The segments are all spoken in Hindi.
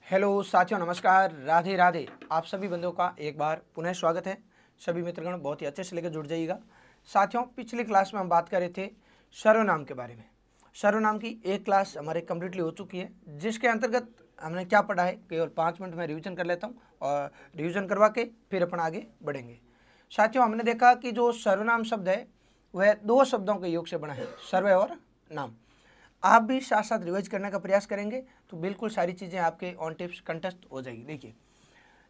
हेलो साथियों, नमस्कार, राधे राधे। आप सभी बंधुओं का एक बार पुनः स्वागत है। सभी मित्रगण बहुत ही अच्छे से लेकर जुड़ जाइएगा। साथियों, पिछली क्लास में हम बात कर रहे थे सर्वनाम के बारे में। सर्वनाम की एक क्लास हमारे कम्प्लीटली हो चुकी है, जिसके अंतर्गत हमने क्या पढ़ा है केवल 5 मिनट में रिवीजन कर लेता हूँ और रिवीजन करवा के फिर अपन आगे बढ़ेंगे। साथियों, हमने देखा कि जो सर्वनाम शब्द है वह दो शब्दों के योग से बना है, सर्व और नाम। आप भी साथ साथ रिवाइज करने का प्रयास करेंगे तो बिल्कुल सारी चीज़ें आपके ऑन टिप्स कंटेस्ट हो जाएगी। देखिए,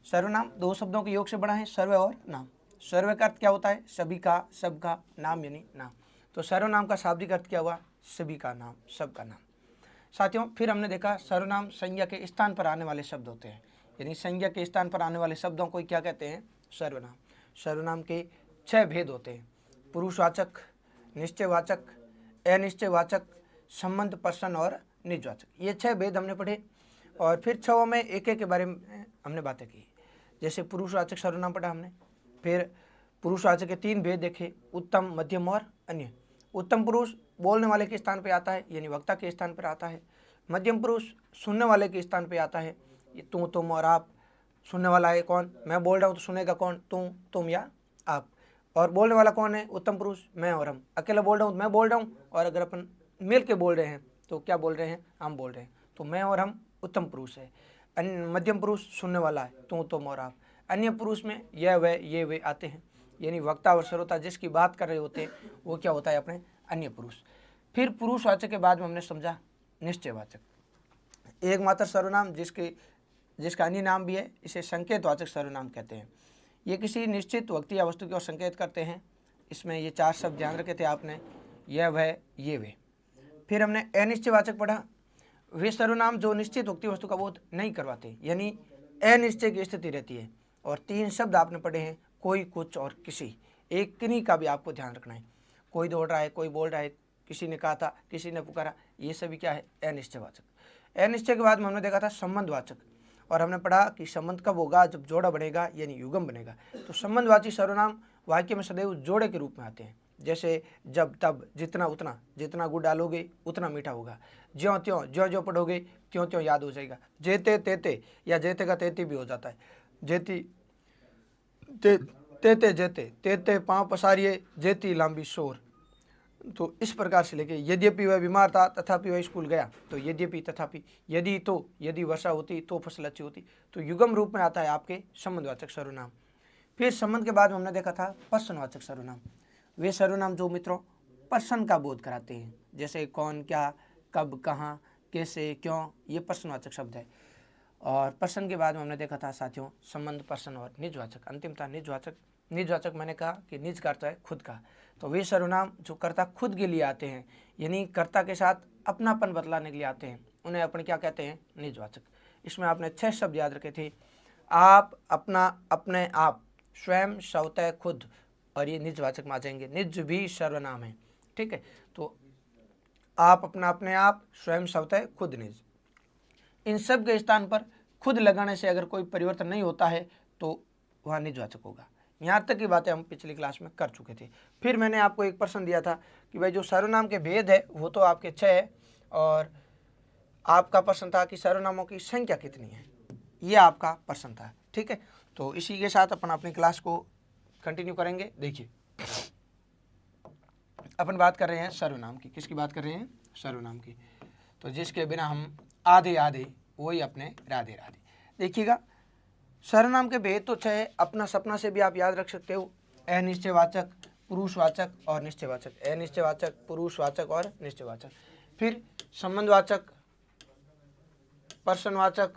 सर्वनाम दो शब्दों के योग से बना है, सर्व और नाम। सर्व का अर्थ क्या होता है? सभी का, सबका, नाम यानी नाम। तो सर्वनाम का शाब्दिक अर्थ क्या हुआ? सभी का नाम, सबका नाम। साथियों, फिर हमने देखा सर्वनाम संज्ञा के स्थान पर आने वाले शब्द होते हैं, यानी संज्ञा के स्थान पर आने वाले शब्दों को क्या कहते हैं? सर्वनाम। सर्वनाम के 6 भेद होते हैं: पुरुषवाचक, निश्चयवाचक, अनिश्चयवाचक, संबंध पर्सन और निजवाचक। ये 6 भेद हमने पढ़े और फिर 6 में एक एक के बारे में हमने बातें की। जैसे पुरुषवाचक सर्वनाम पढ़ा हमने, फिर पुरुषवाचक के 3 भेद देखे: उत्तम, मध्यम और अन्य। उत्तम पुरुष बोलने वाले के स्थान पर आता है, यानी वक्ता के स्थान पर आता है। मध्यम पुरुष सुनने वाले के स्थान पर आता है, ये तू, तुम और आप। सुनने वाला है कौन? मैं बोल रहा हूँ तो सुनेगा कौन? तुम या आप। और बोलने वाला कौन है? उत्तम पुरुष, मैं और हम। अकेला बोल रहा हूँ, मैं बोल रहा हूँ, और अगर अपन मिल के बोल रहे हैं तो क्या बोल रहे हैं? हम बोल रहे हैं। तो मैं और हम उत्तम पुरुष है। मध्यम पुरुष सुनने वाला है, तुम और आप। अन्य पुरुष में यह वह, ये वे आते हैं, यानी वक्ता और श्रोता जिसकी बात कर रहे होते हैं वो क्या होता है? अपने अन्य पुरुष। फिर पुरुषवाचक के बाद में हमने समझा निश्चयवाचक, एकमात्र सर्वनाम जिसका अन्य नाम भी है, इसे संकेतवाचक सर्वनाम कहते हैं। ये किसी निश्चित व्यक्ति या वस्तु की ओर संकेत करते हैं। इसमें ये 4 शब्द ध्यान रखे थे आपने: यह वह, ये वे। फिर हमने अनिश्चयवाचक पढ़ा। वे सर्वनाम जो निश्चित व्यक्ति वस्तु का बोध नहीं करवाते, यानी अनिश्चय की स्थिति रहती है। और 3 शब्द आपने पढ़े हैं: कोई, कुछ और किसी। एक किन्हीं का भी आपको ध्यान रखना है। कोई दौड़ रहा है, कोई बोल रहा है, किसी ने कहा था, किसी ने पुकारा, ये सभी क्या है? अनिश्चयवाचक। अनिश्चय के बाद में हमने देखा था संबंधवाचक, और हमने पढ़ा कि संबंध कब होगा? जब जोड़ा बनेगा, यानी युगम बनेगा। तो संबंधवाची सर्वनाम वाक्य में सदैव जोड़े के रूप में आते हैं। जैसे जब, तब, जितना, उतना। जितना गुड़ डालोगे उतना मीठा होगा। ज्यों त्यों, ज्यों ज्यों पढ़ोगे त्यों त्यों याद हो जाएगा। जेते तेते, या जेते का तेती भी हो जाता है। जेती तेते जेते, तेते पाँव पसारिए, जेती लांबी शोर। तो इस प्रकार से लेके यद्यपि वह बीमार था तथापि वह स्कूल गया। तो यद्यपि, तथापि, यदि तो, यदि वर्षा होती तो फसल अच्छी होती। तो युगम रूप में आता है आपके संबंधवाचक सर्वनाम। फिर संबंध के बाद हमने देखा था पर्सनवाचक सर्वनाम। वे सर्वनाम जो मित्रों पर्सन का बोध कराते हैं, जैसे कौन, क्या, कब, कहाँ, कैसे, क्यों, ये पर्सनवाचक शब्द है। और पर्सन के बाद में हमने देखा था साथियों संबंध पर्सन और निजवाचक। अंतिम था निजवाचक। निजवाचक मैंने कहा कि निज का अर्थ है खुद का। तो वे सर्वनाम जो कर्ता खुद के लिए आते हैं, यानी कर्ता के साथ अपनापन बतलाने के लिए आते हैं, उन्हें अपन क्या कहते हैं? निजवाचक। इसमें आपने 6 शब्द याद रखे थे: आप, अपना, अपने आप, स्वयं, स्वतः, खुद। और ये निजवाचक में आ जाएंगे। निज भी सर्वनाम है, ठीक है। तो आप, अपना, अपने आप, स्वयं, स्वतः, खुद, निज। इन सब के स्थान पर खुद लगाने से अगर कोई परिवर्तन नहीं होता है तो वह निजवाचक होगा। यहाँ तक की बातें हम पिछली क्लास में कर चुके थे। फिर मैंने आपको एक प्रश्न दिया था कि भाई जो सर्वनाम के भेद है वो तो आपके 6 है, और आपका प्रश्न था कि सर्वनामों की संख्या कितनी है। ये आपका प्रश्न था, ठीक है। तो इसी के साथ अपन अपनी क्लास को कंटिन्यू करेंगे। देखिए, अपन बात कर रहे हैं सर्वनाम की। किसकी बात कर रहे हैं? सर्वनाम की। तो जिसके बिना हम आधे आधे, वही अपने राधे राधे। देखिएगा, सर्वनाम के भेद तो 6 है। अपना सपना से भी आप याद रख सकते हो: अनिश्चयवाचक, पुरुषवाचक और निश्चयवाचक। अनिश्चयवाचक, पुरुषवाचक और निश्चयवाचक। फिर संबंधवाचक, पर्सनवाचक,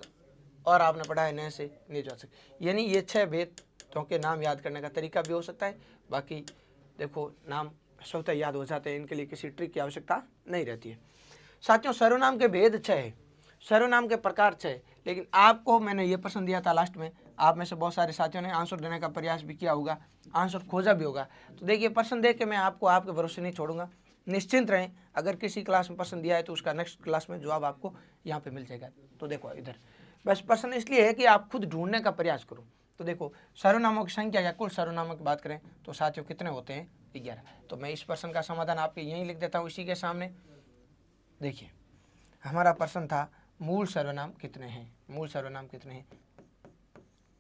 और आपने पढ़ा है न से निजवाचक। यानी ये 6 भेदों के नाम याद करने का तरीका भी हो सकता है। बाकी देखो, नाम स्वतः याद हो जाते हैं, इनके लिए किसी ट्रिक की आवश्यकता नहीं रहती है। साथियों, सर्वनाम के भेद 6 है, सर्वनाम के प्रकार 6 है। लेकिन आपको मैंने ये प्रश्न दिया था लास्ट में, आप में से बहुत सारे साथियों ने आंसर देने का प्रयास भी किया होगा, आंसर खोजा भी होगा। तो देखिए, प्रश्न देख के मैं आपको आपके भरोसे नहीं छोड़ूंगा। निश्चिंत रहें, अगर किसी क्लास में प्रश्न दिया है तो उसका नेक्स्ट क्लास में जवाब आपको यहाँ पे मिल जाएगा। तो देखो इधर, बस प्रश्न इसलिए है कि आप खुद ढूंढने का प्रयास करो। तो देखो, सर्वनामों की संख्या या कुल सर्वनामों की बात करें तो साथियों कितने होते हैं? 11। तो मैं इस प्रश्न का समाधान आपके यहीं लिख देता हूँ इसी के सामने। देखिए, हमारा प्रश्न था मूल सर्वनाम कितने हैं, मूल सर्वनाम कितने हैं,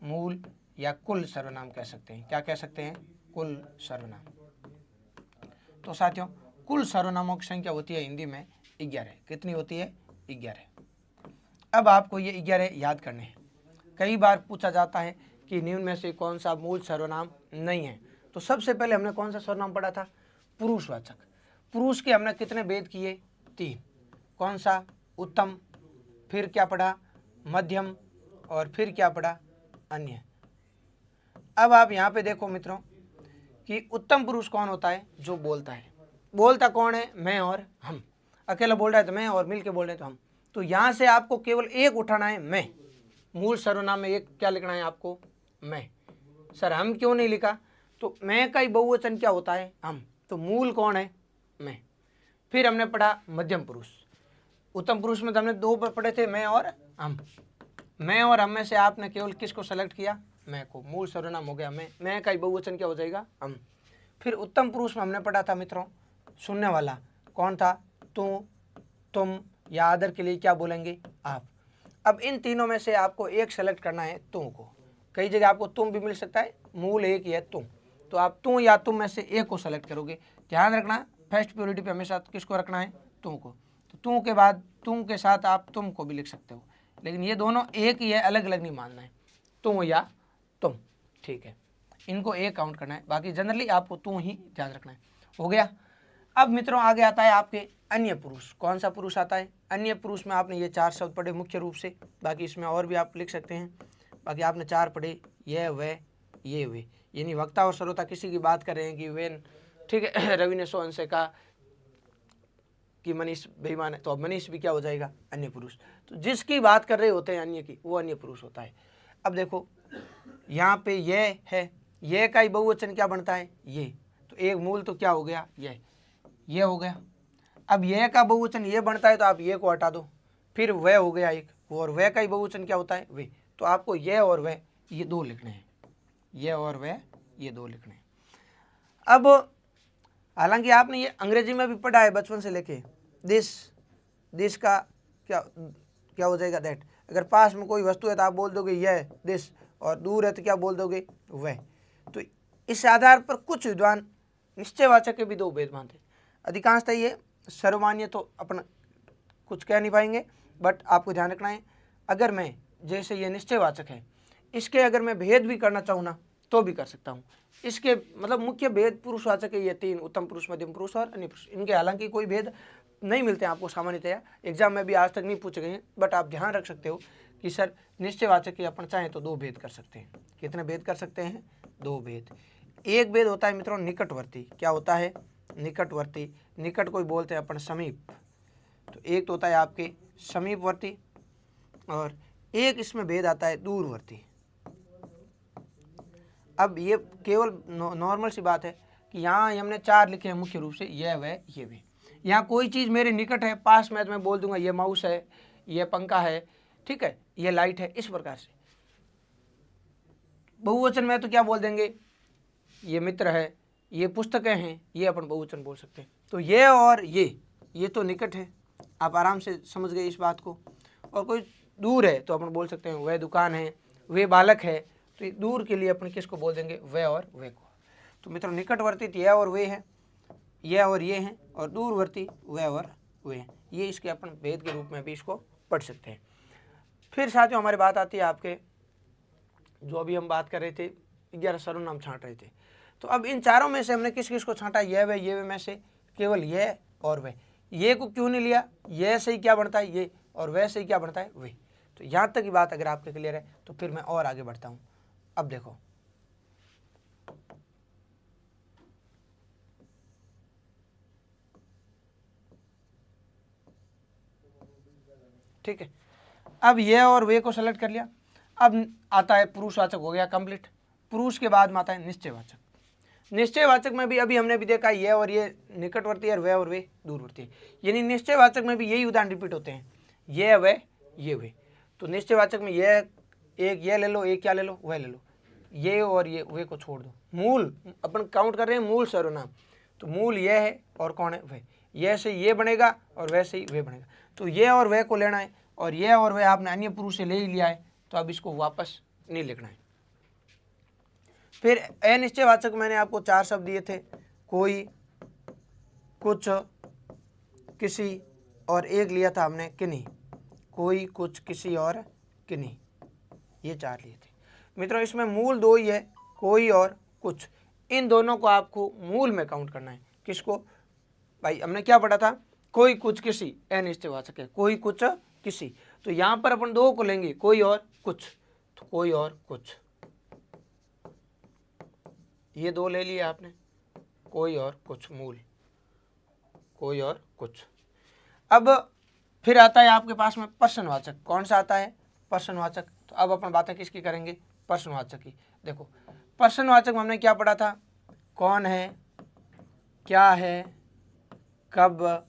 मूल या कुल सर्वनाम कह सकते हैं, क्या कह सकते हैं, कुल सर्वनाम। तो साथियों कुल सर्वनामों की संख्या होती है हिंदी में 11, कितनी होती है, 11। अब आपको ये 11 याद करने हैं। कई बार पूछा जाता है कि निम्न में से कौन सा मूल सर्वनाम नहीं है। तो सबसे पहले हमने कौन सा सर्वनाम पढ़ा था, पुरुषवाचक। पुरुष के हमने कितने भेद किए, 3। कौन सा, उत्तम, फिर क्या पढ़ा, मध्यम, और फिर क्या पढ़ा, अन्य। अब आप यहाँ पे देखो मित्रों कि उत्तम पुरुष कौन होता है, जो बोलता है। बोलता कौन है, मैं और हम। अकेला बोल रहा है तो मैं, और मिल के बोल रहे हैं तो हम। तो यहाँ से आपको केवल एक उठाना है, मैं। मूल सर्वनाम में एक क्या लिखना है आपको, मैं। सर हम क्यों नहीं लिखा, तो मैं का ही बहुवचन क्या होता है, हम। तो मूल कौन है, मैं। फिर हमने पढ़ा मध्यम पुरुष। उत्तम पुरुष में तो हमने 2 पढ़े थे, मैं और हम। मैं और हम में से आपने केवल किसको सेलेक्ट किया, मैं को। मूल सर्वनाम हो गया मैं का ही बहुवचन क्या हो जाएगा, हम। फिर उत्तम पुरुष में हमने पढ़ा था मित्रों शून्य वाला, कौन था, तू, तुम, या आदर के लिए क्या बोलेंगे, आप। अब इन तीनों में से आपको एक सेलेक्ट करना है, तुम को। कई जगह आपको तुम भी मिल सकता है, मूल एक ही है तुम। तो आप तू या तुम में से एक को सेलेक्ट करोगे। ध्यान रखना फर्स्ट प्योरिटी पे हमेशा किसको रखना है, तुम को। तो तू के बाद तुम के साथ आप तुम को भी लिख सकते हो, लेकिन ये दोनों एक ही है, अलग अलग नहीं मानना है, तू या तुम, ठीक है। इनको एक काउंट करना है, बाकी जनरली आपको तू ही ध्यान रखना है। हो गया। अब मित्रों आगे आता है आपके अन्य पुरुष। कौन सा पुरुष आता है, अन्य पुरुष में आपने ये 4 शब्द पढ़े मुख्य रूप से, बाकी इसमें और भी आप लिख सकते हैं। बाकी आपने 4 पढ़े, यह वह ये वे, यानी वक्ता और श्रोता किसी की बात कर रहे हैं कि वे, ठीक है। रवि ने सोहन से कहा कि मनीष बेईमान है, तो अब मनीष भी क्या हो जाएगा, अन्य पुरुष। तो जिसकी बात कर रहे होते हैं अन्य की, वो अन्य पुरुष होता है। अब देखो यहाँ पे यह है, यह का ही बहुवचन क्या बनता है, ये। तो एक मूल तो क्या हो गया, यह हो गया। अब यह का बहुवचन ये बनता है, तो आप ये को हटा दो, फिर वह हो गया एक, और वह का ही बहुवचन क्या होता है, वे। तो आपको यह और वह ये 2 लिखने हैं, यह और वह ये 2 लिखने हैं। अब हालांकि आपने ये अंग्रेजी में भी पढ़ा है बचपन से लेके, दिस का क्या हो जाएगा, दैट। अगर पास में कोई वस्तु है तो आप बोल दोगे यह दिस, और दूर है तो क्या बोल दोगे, वह। तो इस आधार पर कुछ विद्वान निश्चयवाचक के भी 2 भेद मानते। अधिकांशतः ये सर्वमान्य तो अपन कुछ कह नहीं पाएंगे, बट आपको ध्यान रखना है, अगर मैं जैसे ये निश्चयवाचक है, इसके अगर मैं भेद भी करना चाहूँ ना तो भी कर सकता हूँ। इसके मतलब मुख्य भेद पुरुषवाचक है ये 3, उत्तम पुरुष, मध्यम पुरुष और अन्य पुरुष। इनके हालांकि कोई भेद नहीं मिलते हैं आपको सामान्यतया, एग्जाम में भी आज तक नहीं पूछे गए हैं, बट आप ध्यान रख सकते हो कि सर निश्चयवाचक के अपन चाहें तो 2 भेद कर सकते हैं। कितने भेद कर सकते हैं, 2 भेद। एक भेद होता है मित्रों निकटवर्ती। क्या होता है, निकटवर्ती। निकट कोई बोलते हैं अपन समीप, तो एक तो होता है आपके समीपवर्ती, और एक इसमें भेद आता है दूरवर्ती। अब ये केवल नॉर्मल सी बात है कि यहाँ हमने 4 लिखे हैं मुख्य रूप से, यह वह ये वे। यहाँ कोई चीज़ मेरे निकट है, पास में, तो मैं बोल दूंगा ये माउस है, ये पंखा है, ठीक है, ये लाइट है, इस प्रकार से। बहुवचन में तो क्या बोल देंगे, ये मित्र है, ये पुस्तकें हैं, ये अपन बहुवचन बोल सकते हैं। तो ये और ये तो निकट है, आप आराम से समझ गए इस बात को। और कोई दूर है तो अपन बोल सकते हैं वह दुकान है, वे बालक है। तो ये दूर के लिए अपन किसको बोल देंगे, वह और वे को। तो मित्रों निकटवर्ती यह और वे हैं, यह और ये हैं, और दूरवर्ती वह और वे हैं। ये इसके अपन भेद के रूप में भी इसको पढ़ सकते हैं। फिर साथियों हमारी बात आती है आपके, जो अभी हम बात कर रहे थे 11 सर्वनाम छांट रहे थे। तो अब इन चारों में से हमने किस किस को छांटा, यह वे ये वे में से केवल यह और वह। ये को क्यों नहीं लिया, यह से ही क्या बनता है ये, और वह से ही क्या बनता है वे। तो यहाँ तक की बात अगर आपके क्लियर है तो फिर मैं और आगे बढ़ता हूँ। अब देखो ठीक है, अब ये और वे को सेलेक्ट कर लिया। अब आता है पुरुषवाचक, हो गया कंप्लीट। पुरुष के बाद में आता है निश्चयवाचक। निश्चयवाचक में भी अभी हमने भी देखा ये और ये निकटवर्ती है, वह और वे दूरवर्ती है। यानी निश्चयवाचक में भी यही उदाहरण रिपीट होते हैं, ये वह ये वे। तो निश्चयवाचक में यह एक ये ले लो, एक क्या ले लो, वह ले लो, ये और ये वे को छोड़ दो। मूल अपन काउंट कर रहे हैं मूल सर्वनाम, तो मूल यह है और कौन है वह। यह से ये बनेगा और वह से ही वे बनेगा। तो ये और वह को लेना है, और यह और वह आपने अन्य पुरुष से ले ही लिया है, तो अब इसको वापस नहीं लिखना है। फिर अनिश्चयवाचक मैंने आपको 4 शब्द दिए थे, कोई, कुछ, किसी और एक लिया था हमने किन्हीं। कोई, कुछ, किसी और किन्हीं, ये 4 लिए थे मित्रों। इसमें मूल 2 ही है, कोई और कुछ। इन दोनों को आपको मूल में काउंट करना है। किसको भाई? हमने क्या पढ़ा था? कोई, कुछ, किसी अनिश्चयवाचक है, कोई, कुछ, किसी। तो यहां पर अपन 2 को लेंगे, कोई और कुछ, तो कोई और कुछ, ये 2 ले लिए आपने, कोई और कुछ मूल, कोई और कुछ। अब फिर आता है आपके पास में प्रश्नवाचक। कौन सा आता है? प्रश्नवाचक। तो अब अपन बातें किसकी करेंगे? प्रश्नवाचक की। देखो प्रश्नवाचक में हमने क्या पढ़ा था? कौन है, क्या है, कब,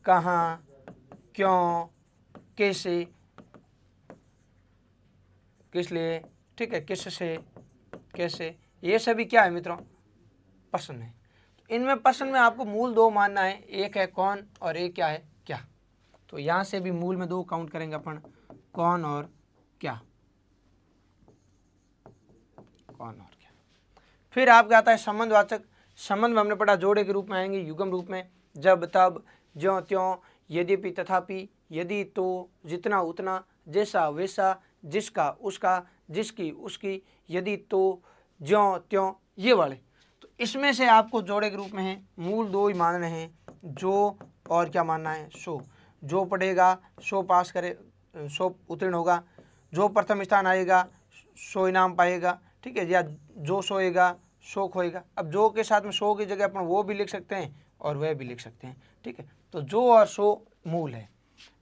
कहाँ, क्यों, कैसे, किस लिए, ठीक है, किससे, कैसे, ये सभी क्या है मित्रों? प्रश्न है। इनमें प्रश्न में आपको मूल 2 मानना है, एक है कौन और एक क्या है? क्या। तो यहां से भी मूल में 2 काउंट करेंगे अपन, कौन और क्या, कौन और क्या। फिर आपका आता है संबंधवाचक। संबंध में हमने पढ़ा जोड़े के रूप में आएंगे, युग्म रूप में, जब, तब, ज्यों त्यों, यद्यपि, तथापि, यदि, तो, जितना, उतना, जैसा, वैसा, जिसका, उसका, जिसकी, उसकी, यदि, तो, ज्यों त्यों, ये वाले। तो इसमें से आपको जोड़े के रूप में है, मूल 2 ही मानने हैं, जो और क्या मानना है? सो। जो पढ़ेगा सो पास करे, सो उत्तीर्ण होगा, जो प्रथम स्थान आएगा सो इनाम पाएगा, ठीक है, या जो सोएगा सो खोएगा। अब जो के साथ में सो की जगह अपन वो भी लिख सकते हैं और वह भी लिख सकते हैं, ठीक है। तो जो और सो मूल है।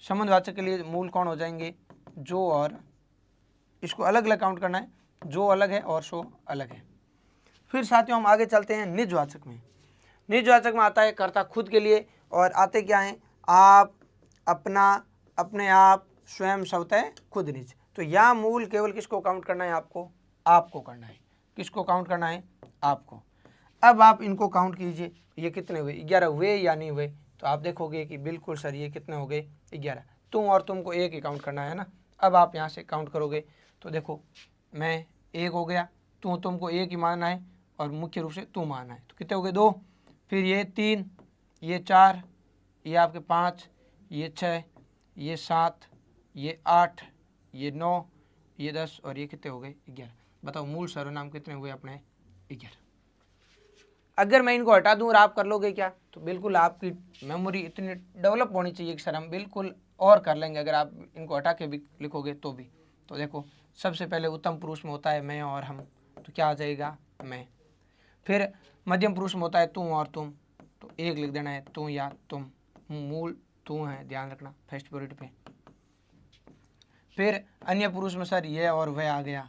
संबंधवाचक के लिए मूल कौन हो जाएंगे? जो और, इसको अलग अलग काउंट करना है, जो अलग है और सो अलग है। फिर साथियों हम आगे चलते हैं निजवाचक में। निजवाचक में आता है कर्ता खुद के लिए, और आते क्या हैं? आप, अपना, अपने आप, स्वयं, स्वतः, खुद, निज। तो यहाँ मूल केवल किसको काउंट करना है? आपको, आपको करना है। किसको काउंट करना है? आपको। अब आप इनको काउंट कीजिए, ये कितने हुए? 11 हुए या नहीं हुए? तो आप देखोगे कि बिल्कुल सर ये कितने हो गए? 11। तुम और तुमको एक ही काउंट करना है ना। अब आप यहाँ से काउंट करोगे तो देखो, मैं एक हो गया, तुमको एक ही मानना है और मुख्य रूप से तू मानना है। तो कितने हो गए? 2। फिर ये 3, ये 4, ये आपके 5, ये 6, ये 7, ये 8, ये 9, ये 10 और ये कितने हो गए? 11। बताओ मूल सर्वनाम कितने हुए अपने? 11। अगर मैं इनको हटा दूं और आप कर लोगे क्या? तो बिल्कुल आपकी मेमोरी इतनी डेवलप होनी चाहिए कि सर हम बिल्कुल और कर लेंगे अगर आप इनको हटा के भी लिखोगे तो भी। तो देखो सबसे पहले उत्तम पुरुष में होता है मैं और हम, तो क्या आ जाएगा? मैं। फिर मध्यम पुरुष में होता है तू और तुम, तो एक लिख देना है, तू या तुम। मूल तू है, ध्यान रखना फर्स्ट पीरियड पे। फिर अन्य पुरुष में सर ये और वह आ गया,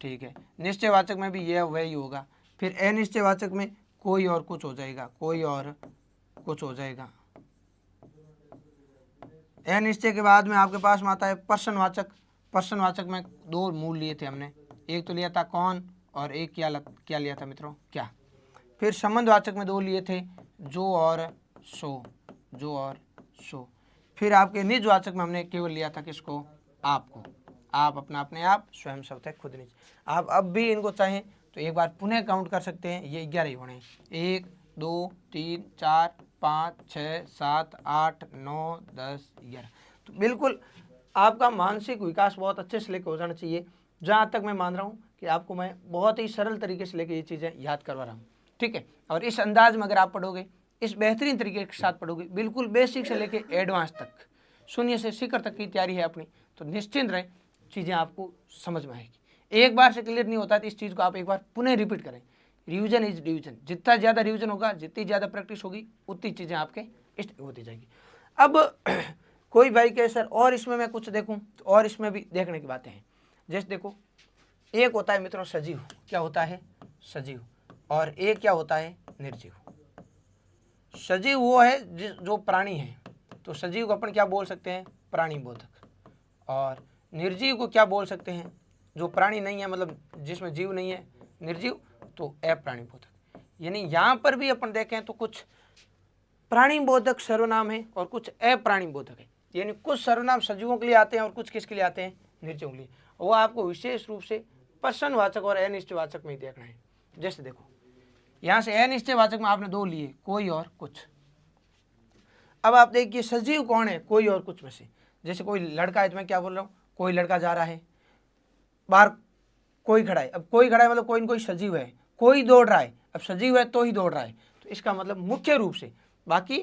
ठीक है। निश्चयवाचक में भी ये वह ही होगा। फिर अनिश्चयवाचक में कोई और कुछ हो जाएगा, कोई और कुछ हो जाएगा। अनिश्चय के बाद में आपके पास में आता है प्रश्नवाचक। प्रश्नवाचक में 2 मूल लिए थे हमने, एक तो लिया था कौन और एक क्या लिया था मित्रों? क्या। फिर संबंधवाचक में 2 लिए थे, जो और सो, जो और सो। फिर आपके निजवाचक में हमने केवल लिया था किसको? आपको। आप, अपना, अपने आप, स्वयं, स्वतः, खुद, निज। आप अब भी इनको चाहें तो एक बार पुनः काउंट कर सकते हैं, ये 11 ही होने हैं। 1 2 3 4 5 6 7 8 9 10 11। तो बिल्कुल आपका मानसिक विकास बहुत अच्छे से लेकर हो जाना चाहिए। जहाँ तक मैं मान रहा हूँ कि आपको मैं बहुत ही सरल तरीके से लेकर ये चीज़ें याद करवा रहा हूँ, ठीक है। और इस अंदाज में अगर आप पढ़ोगे, इस बेहतरीन तरीके के साथ पढ़ोगे, बिल्कुल बेसिक से लेके एडवांस तक, शून्य से शिखर तक की तैयारी है अपनी, तो निश्चिंत रहें चीज़ें आपको समझ में आएगी। एक बार से क्लियर नहीं होता है तो इस चीज़ को आप एक बार पुनः रिपीट करें। रिवीजन इज डिवीजन, जितना ज़्यादा रिवीजन होगा, जितनी ज़्यादा प्रैक्टिस होगी, उतनी चीज़ें आपके इष्ट होती जाएगी। अब कोई भाई कहे सर और इसमें मैं कुछ देखूं, तो और इसमें भी देखने की बातें हैं। जैसे देखो, एक होता है मित्रों सजीव, क्या होता है? सजीव। और एक क्या होता है? निर्जीव। सजीव वो है जो प्राणी है, तो सजीव को अपन क्या बोल सकते हैं? प्राणी बोधक। और निर्जीव को क्या बोल सकते हैं? जो प्राणी नहीं है, मतलब जिसमें जीव नहीं है, निर्जीव, तो अप्राणी बोधक। यानी यहाँ पर भी अपन देखें तो कुछ प्राणी बोधक सर्वनाम है और कुछ अप्राणी बोधक है। यानी कुछ सर्वनाम सजीवों के लिए आते हैं और कुछ किसके लिए आते हैं, निर्जीवों के लिए। वो आपको विशेष रूप से प्रश्नवाचक और अनिश्चयवाचक में ही देखना है। जैसे देखो यहाँ से अनिश्चयवाचक में आपने दो लिए, कोई और कुछ। अब आप देखिए सजीव कौन है, कोई और कुछ में से। जैसे कोई लड़का है, तो मैं क्या बोल रहा हूँ, कोई लड़का जा रहा है, बाहर कोई खड़ा है। अब कोई खड़ा है मतलब कोई न कोई सजीव है, कोई दौड़ रहा है, अब सजीव है तो ही दौड़ रहा है। तो इसका मतलब मुख्य रूप से, बाकी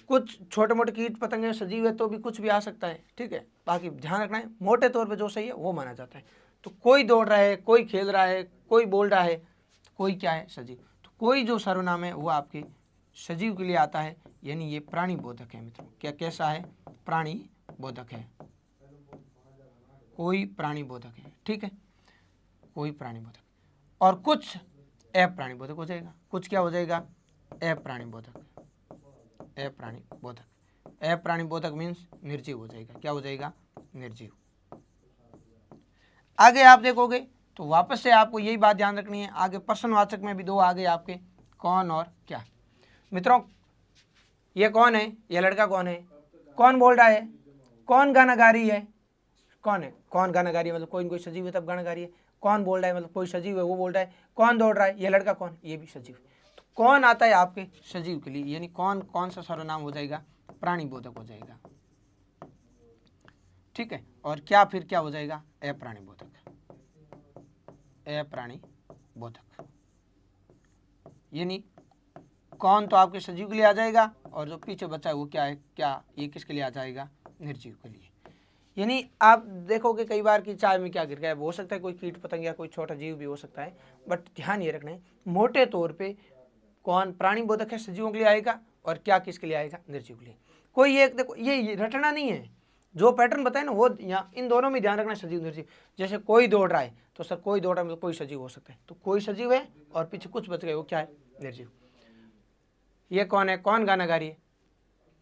कुछ छोटे मोटे कीट पतंगे सजीव है तो भी कुछ भी आ सकता है, ठीक है। बाकी ध्यान रखना है, मोटे तौर पे जो सही है वो माना जाता है। तो कोई दौड़ रहा है, कोई खेल रहा है, कोई बोल रहा है, कोई क्या है, सजीव। तो कोई जो सर्वनाम है वो आपके सजीव के लिए आता है, यानी ये प्राणी बोधक है मित्रों। क्या कैसा है, प्राणी बोधक है, कोई प्राणी बोधक है, ठीक है, कोई प्राणी बोधक। और कुछ अप्राणी बोधक हो जाएगा। कुछ क्या हो जाएगा, अप्राणी बोधक, अप्राणी बोधक। अप्राणी बोधक मीन्स निर्जीव हो जाएगा। क्या हो जाएगा, निर्जीव। आगे आप देखोगे तो वापस से आपको यही बात ध्यान रखनी है। आगे प्रश्नवाचक में भी दो आगे आपके, कौन और क्या। मित्रों ये कौन है, ये लड़का कौन है, कौन बोल रहा है, कौन गाना गा रही है, कौन है, कौन गाना गा रही है मतलब कोई न कोई सजीव है तब गाना गा रही है। कौन बोल रहा है मतलब कोई सजीव है वो बोल रहा है। कौन दौड़ रहा है, ये लड़का कौन, ये भी सजीव है। तो कौन आता है आपके सजीव के लिए, यानी कौन कौन सा सर्वनाम हो जाएगा, प्राणी बोधक हो जाएगा, ठीक है। और क्या फिर क्या हो जाएगा, अप्राणी बोधक, अप्राणी बोधक। यानी कौन तो आपके सजीव के लिए आ जाएगा और जो पीछे बचा है वो क्या है, क्या ये किसके लिए आ जाएगा, निर्जीव के लिए। यानी आप देखोगे कई बार कि चाय में क्या गिर गया है, हो सकता है कोई कीट पतंग या कोई छोटा जीव भी हो सकता है, बट ध्यान ये रखना है मोटे तौर पे कौन प्राणी बोधक है, सजीवों के लिए आएगा, और क्या किसके लिए आएगा, निर्जीव के लिए। कोई एक देखो ये रटना नहीं है, जो पैटर्न बताए ना वो यहाँ इन दोनों में ध्यान रखना है, सजीव निर्जीव। जैसे कोई दौड़ रहा है तो सर कोई दौड़ रहा है मतलब कोई सजीव हो सकता है, तो कोई सजीव है और पीछे कुछ बच गए वो क्या है, निर्जीव। ये कौन है, कौन गाना गा रही है,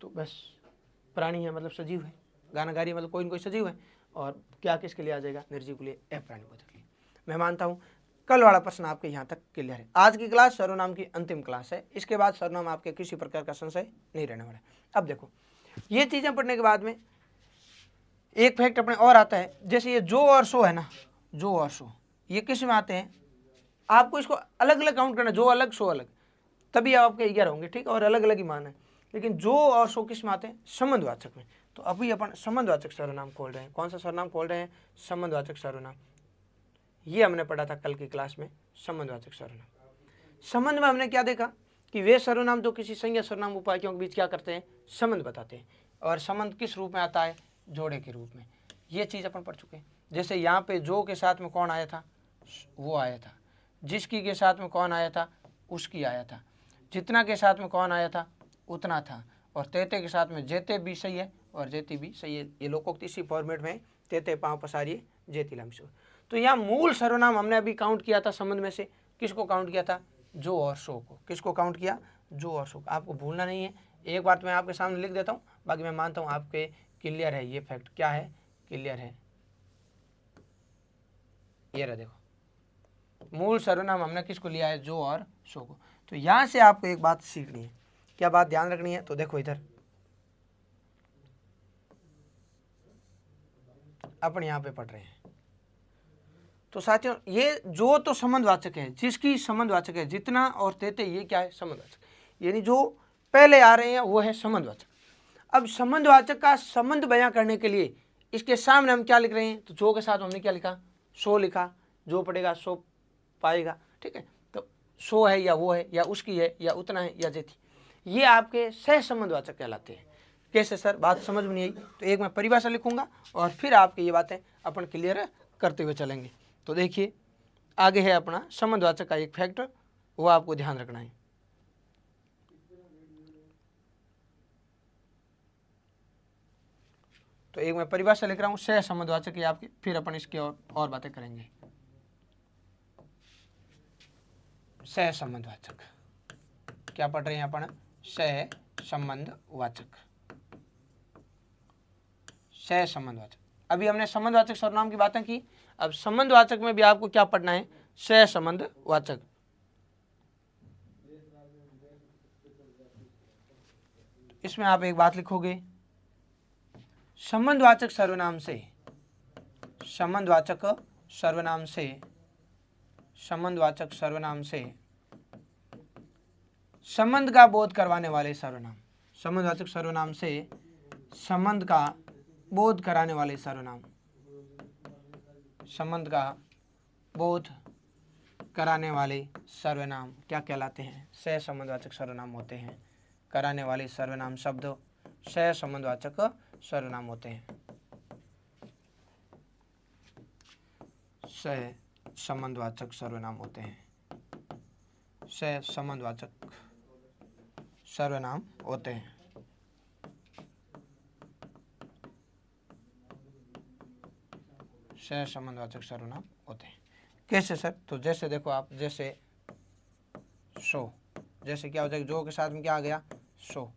तो बस प्राणी है मतलब सजीव है, गाना गा रही है मतलब कोई न कोई सजीव है, और क्या किसके लिए आ जाएगा, निर्जीव के लिए, अप्राणी बोधक के लिए। मैं मानता हूँ कल वाला प्रश्न आपके यहाँ तक क्लियर है। आज की क्लास सर्वनाम की अंतिम क्लास है, इसके बाद सर्वनाम आपके किसी प्रकार का संशय नहीं रहने वाला है। अब देखो ये चीज़ें पढ़ने के बाद में एक फैक्ट अपने और आता है, जैसे ये जो और सो है ना, जो और सो ये किस में आते हैं, आपको इसको अलग अलग काउंट करना, जो अलग सो अलग, तभी आपके 11 होंगे, ठीक है, और अलग अलग ही मान है। लेकिन जो और सो किस में आते हैं, संबंधवाचक में। तो अभी अपन संबंधवाचक सर्वनाम खोल रहे हैं। कौन सा सर्वनाम खोल रहे हैं, संबंधवाचक सर्वनाम। ये हमने पढ़ा था कल की क्लास में, संबंधवाचक सर्वनाम। संबंध में हमने क्या देखा कि वे सर्वनाम जो किसी संज्ञा सर्वनाम उपायों के बीच क्या करते हैं, संबंध बताते हैं। और संबंध किस रूप में आता है, जोड़े के रूप में। ये चीज़ अपन पढ़ चुके हैं। जैसे यहाँ पे जो के साथ में कौन आया था, वो आया था। जिसकी के साथ में कौन आया था, उसकी आया था। जितना के साथ में कौन आया था, उतना था। और तेते के साथ में जेते भी सही है और जेती भी सही है। ये लोकोक्ति इसी फॉर्मेट में, तेते पाँव पसारिए जेती लम्सो। तो यहाँ मूल सर्वनाम हमने अभी काउंट किया था संबंध में से, किसको काउंट किया था, जो और सो को। किसको काउंट किया, जो और सो। आपको भूलना नहीं है, एक बार तो मैं आपके सामने लिख देता हूँ, बाकी मैं मानता हूँ आपके क्लियर है ये फैक्ट। क्या है, क्लियर है। ये रहा देखो, मूल सर्वनाम हमने किसको लिया है, जो और सो को। तो यहाँ से आपको एक बात सीखनी है, क्या बात ध्यान रखनी है, तो देखो इधर अपन यहाँ पे पढ़ रहे हैं। तो साथियों ये जो तो संबंधवाचक है, जिसकी संबंधवाचक है, जितना और तेते ये क्या है, संबंधवाचक। यानी जो पहले आ रहे हैं वो है संबंधवाचक। अब संबंधवाचक का संबंध बयां करने के लिए इसके सामने हम क्या लिख रहे हैं, तो जो के साथ हमने क्या लिखा, सो लिखा। जो पढ़ेगा सो पाएगा, ठीक है। तो सो है या वो है या उसकी है या उतना है या जेती, ये आपके सह संबंधवाचक कहलाते हैं। कैसे सर, बात समझ में नहीं आई, तो एक मैं परिभाषा लिखूंगा और फिर आपकी ये बातें अपन क्लियर करते हुए चलेंगे। तो देखिए आगे है अपना संबंधवाचक का एक फैक्टर, वो आपको ध्यान रखना है। तो एक मैं परिभाषा लिख रहा हूँ सह संबंधवाचक की आपकी, फिर अपन इसकी और बातें करेंगे। सह संबंधवाचक क्या पढ़ रहे हैं अपन, सह संबंधवाचक, सह संबंधवाचक। अभी हमने संबंधवाचक सर्वनाम की बातें की, अब संबंधवाचक में भी आपको क्या पढ़ना है, सह संबंधवाचक। इसमें आप एक बात लिखोगे, संबंधवाचक सर्वनाम से, संबंधवाचक सर्वनाम से, संबंधवाचक सर्वनाम से संबंध का बोध करवाने वाले सर्वनाम, संबंधवाचक सर्वनाम से संबंध का बोध कराने वाले सर्वनाम, संबंध का बोध कराने वाले सर्वनाम क्या कहलाते हैं? सह संबंधवाचक सर्वनाम होते हैं। कराने वाले सर्वनाम शब्द सह संबंधवाचक सर्वनाम होते हैं। सह संबंधवाचक सर्वनाम होते हैं। सह संबंधवाचक सर्वनाम होते हैं। सह संबंधवाचक सर्वनाम होते हैं। कैसे सर? तो जैसे देखो आप, जैसे सो, जैसे क्या हो जाएगा, जो के साथ में क्या आ गया? सो।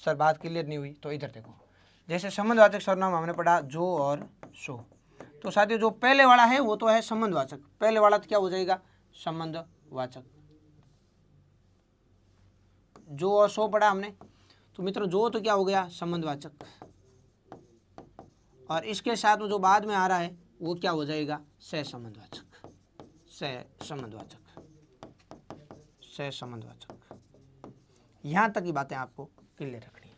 सर बात क्लियर नहीं हुई तो इधर देखो, जैसे संबंधवाचक सर्वनाम हमने पढ़ा जो और सो, तो साथियों जो पहले वाला है वो तो है संबंधवाचक, पहले वाला तो क्या हो जाएगा? संबंधवाचक। जो और सो पढ़ा हमने, तो मित्रों जो तो क्या हो गया? संबंधवाचक, और इसके साथ में जो बाद में आ रहा है वो क्या हो जाएगा? सह संबंधवाचक। सह संबंधवाचक, सह संबंधवाचक। यहां तक की बातें आपको क्लियर रखनी है।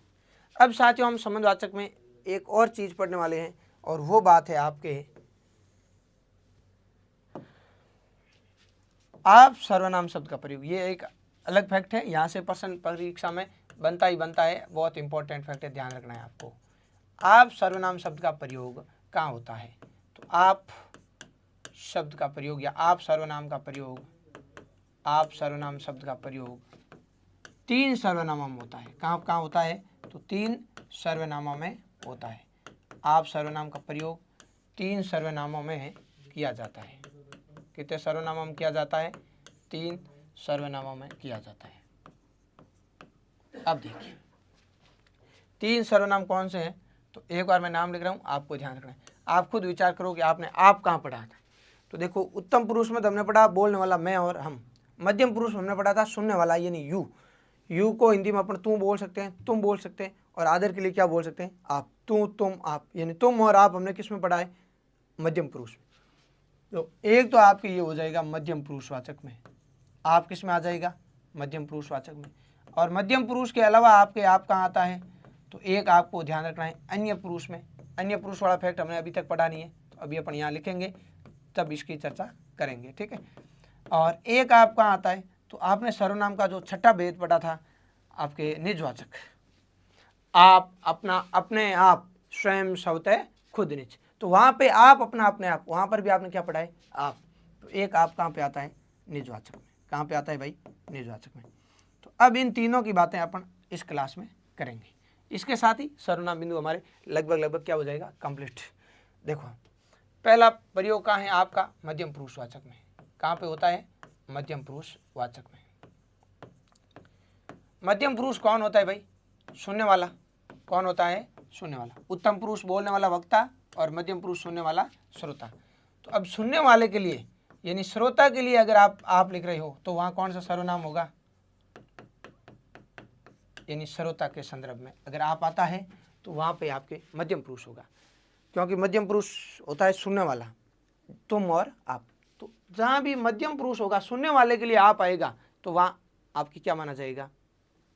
अब साथियों हम संबंधवाचक में एक और चीज पढ़ने वाले हैं, और वो बात है आपके आप सर्वनाम शब्द का प्रयोग। ये एक अलग फैक्ट है, यहाँ से प्रश्न परीक्षा में बनता ही बनता है, बहुत इंपॉर्टेंट फैक्ट है, ध्यान रखना है आपको। आप सर्वनाम शब्द का प्रयोग कहाँ होता है? तो आप शब्द का प्रयोग या आप सर्वनाम का प्रयोग, आप सर्वनाम शब्द का प्रयोग तीन सर्वनामों में होता है। कहाँ कहाँ होता है? तो तीन सर्वनामों में होता है। आप सर्वनाम का प्रयोग तीन सर्वनामों में किया जाता है। कितने सर्वनामों में किया जाता है? तीन सर्वनामों में किया जाता है। अब देखिए तीन सर्वनाम कौन से हैं? तो एक बार मैं नाम लिख रहा हूँ, आपको ध्यान रखना है। आप खुद विचार करो कि आपने आप कहाँ पढ़ा था। तो देखो उत्तम पुरुष में तो हमने पढ़ा बोलने वाला मैं और हम। मध्यम पुरुष में हमने पढ़ा था सुनने वाला यानी यू। यू को हिंदी में अपन तू बोल सकते हैं, तुम बोल सकते हैं, और आदर के लिए क्या बोल सकते हैं? आप। तू तुम आप, यानी तुम और आप हमने किस में पढ़ा है? मध्यम पुरुष में। तो एक तो आपके ये हो जाएगा मध्यम पुरुषवाचक में, आप किस में आ जाएगा? मध्यम पुरुषवाचक में। और मध्यम पुरुष के अलावा आपके आप कहाँ आता है? तो एक आपको ध्यान रखना है अन्य पुरुष में। अन्य पुरुष वाला फैक्ट हमने अभी तक पढ़ा नहीं है, तो अभी अपन यहाँ लिखेंगे तब इसकी चर्चा करेंगे, ठीक है। और एक आप कहाँ आता है? तो आपने सर्वनाम का जो छठा भेद पढ़ा था आपके निजवाचक, आप, अपना, अपने आप, स्वयं, स्वतः, खुद, निज। तो वहाँ पे आप, अपना, अपने आप, वहाँ पर भी आपने क्या पढ़ा है? आप। तो एक आप कहाँ पे आता है? निजवाचक में। कहाँ पे आता है भाई? निजवाचक में। तो अब इन तीनों की बातें अपन इस क्लास में करेंगे। इसके साथ ही सर्वनाम बिंदु हमारे लगभग क्या हो जाएगा? कंप्लीट। देखो पहला प्रयोग कहाँ है आपका? मध्यम पुरुषवाचक में। कहाँ पे होता है? मध्यम पुरुषवाचक में। मध्यम पुरुष कौन होता है भाई? सुनने वाला। कौन होता है? सुनने वाला। उत्तम पुरुष बोलने वाला वक्ता, और मध्यम पुरुष सुनने वाला श्रोता। तो अब सुनने वाले के लिए यानी श्रोता के लिए अगर आप लिख रहे हो तो वहां कौन सा सर्वनाम होगा? यानी श्रोता के संदर्भ में अगर आप आता है तो वहां पे आपके मध्यम पुरुष होगा, क्योंकि मध्यम पुरुष होता है सुनने वाला, तुम और आप। तो जहां भी मध्यम पुरुष होगा, सुनने वाले के लिए आप आएगा, तो वहां आपकी क्या माना जाएगा?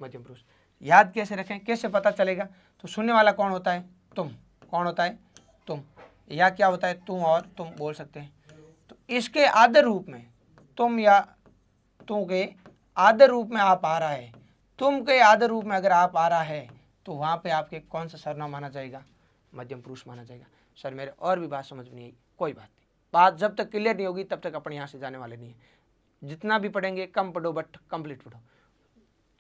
मध्यम पुरुष। याद कैसे रखें, कैसे पता चलेगा? तो सुनने वाला कौन होता है? तुम। कौन होता है? तुम। या क्या होता है? तुम और तुम बोल सकते हैं। तो इसके आदर रूप में तुम या तू के आदर रूप में आप आ रहा है, तुम के आदर रूप में अगर आप आ रहा है, तो वहां पे आपके कौन सा सर्वनाम माना जाएगा? मध्यम पुरुष माना जाएगा। सर मेरे और भी बात समझ में नहीं आई, कोई बात नहीं, बात जब तक क्लियर नहीं होगी तब तक अपन यहाँ से जाने वाले नहीं है। जितना भी पढ़ेंगे कम पढ़ो बट कंप्लीट पढ़ो।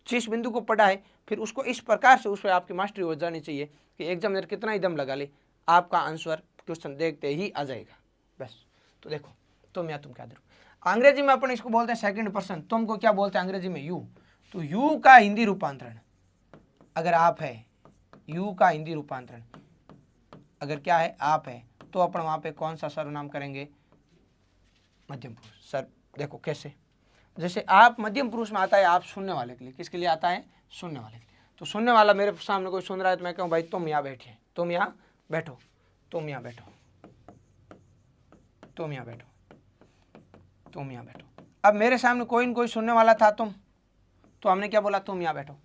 जिस बिंदु को पढ़ा है फिर उसको इस प्रकार से उस पर आपकी मास्टरी हो जानी चाहिए कि एग्जामिनर कितना ही दम लगा ले, आपका आंसर क्वेश्चन देखते ही आ जाएगा बस। तो देखो तुम या तुम क्या दे, अंग्रेजी में अपन इसको बोलते हैं सेकंड पर्सन। तुम को क्या बोलते हैं अंग्रेजी में? यू। तो यू का हिंदी रूपांतरण अगर आप है, यू का हिंदी रूपांतरण अगर क्या है? आप है, तो अपन वहां पे कौन सा सर्वनाम करेंगे? मध्यम पुरुष। सर देखो कैसे, जैसे आप मध्यम पुरुष में आता है आप सुनने वाले के लिए, किसके लिए आता है? सुनने वाले के लिए। तो सुनने वाला मेरे सामने कोई सुन रहा है तो मैं कहूँ भाई तुम यहाँ बैठिए, तुम यहाँ बैठो, तुम यहाँ बैठो, तुम यहाँ बैठो, तुम यहाँ बैठो। अब मेरे सामने कोई न कोई सुनने वाला था तुम, तो हमने क्या बोला, तुम यहाँ बैठो।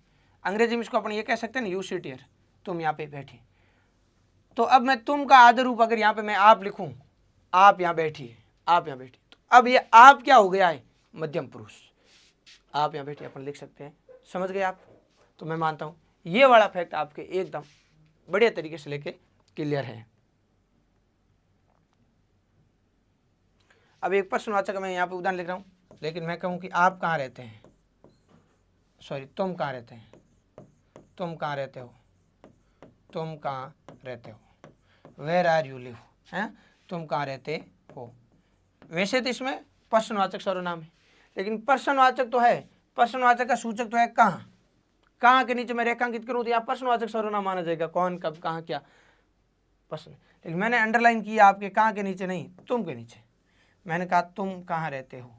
अंग्रेजी में इसको अपन ये कह सकते हैं ना, यू सिट हियर, तुम यहाँ पे बैठिए। तो अब मैं तुम का आदर रूप अगर यहाँ पे मैं आप लिखूं, आप यहाँ बैठिए, आप यहाँ बैठिए, तो अब ये आप क्या हो गया है, मध्यम पुरुष। आप यहाँ बैठिए अपन लिख सकते हैं, समझ गए आप। तो मैं मानता हूँ ये वाला फैक्ट आपके एकदम बढ़िया तरीके से लेके क्लियर है। अब एक प्रश्नवाचक मैं यहाँ पे उदाहरण लिख रहा हूँ, लेकिन मैं कहूँ कि आप कहाँ रहते हैं, सॉरी तुम कहाँ रहते हैं, तुम कहाँ रहते हो, तुम कहाँ रहते हो, वेयर आर यू लिव, हैं, तुम कहाँ रहते हो। वैसे तो इसमें प्रश्नवाचक सर्वनाम है, लेकिन प्रश्नवाचक तो है, प्रश्नवाचक का सूचक तो है कहाँ, कहाँ के नीचे मैं रेखांकित करूँ तो यहाँ प्रश्नवाचक सर्वनाम माना जाएगा, कौन कब कहाँ क्या प्रश्न। लेकिन मैंने अंडरलाइन किया आपके कहाँ के नीचे नहीं, तुम के नीचे। मैंने कहा तुम कहाँ रहते हो,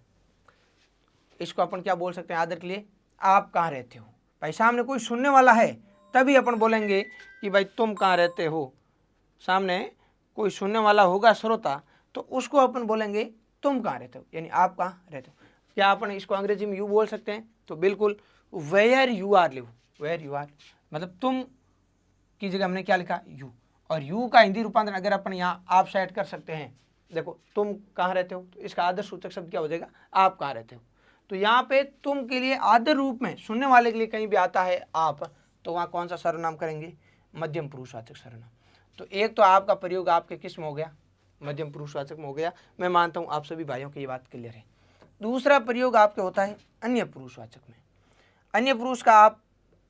इसको अपन क्या बोल सकते हैं आदर के लिए, आप कहाँ रहते हो। भाई सामने कोई सुनने वाला है तभी अपन बोलेंगे कि भाई तुम कहाँ रहते हो। सामने कोई सुनने वाला होगा श्रोता, तो उसको अपन बोलेंगे तुम कहाँ रहते हो, यानी आप कहाँ रहते हो। क्या अपन इसको अंग्रेजी में यू बोल सकते हैं, तो बिल्कुल where you are live, where you are मतलब तुम की जगह हमने क्या लिखा, यू। और यू का हिंदी रूपांतरण अगर अपन यहाँ आप सेट कर सकते हैं, देखो तुम कहाँ रहते हो, तो इसका आदर सूचक शब्द क्या हो जाएगा, आप कहाँ रहते हो। तो यहाँ पे तुम के लिए आदर रूप में सुनने वाले के लिए कहीं भी आता है आप, तो वहाँ कौन सा सर्वनाम करेंगे, मध्यम पुरुषवाचक सर्वनाम। तो एक तो आपका प्रयोग आपके किस में हो गया, मध्यम पुरुषवाचक में हो गया। मैं मानता हूँ आप सभी भाइयों की ये बात क्लियर है। दूसरा प्रयोग आपके होता है अन्य पुरुषवाचक में। अन्य पुरुष का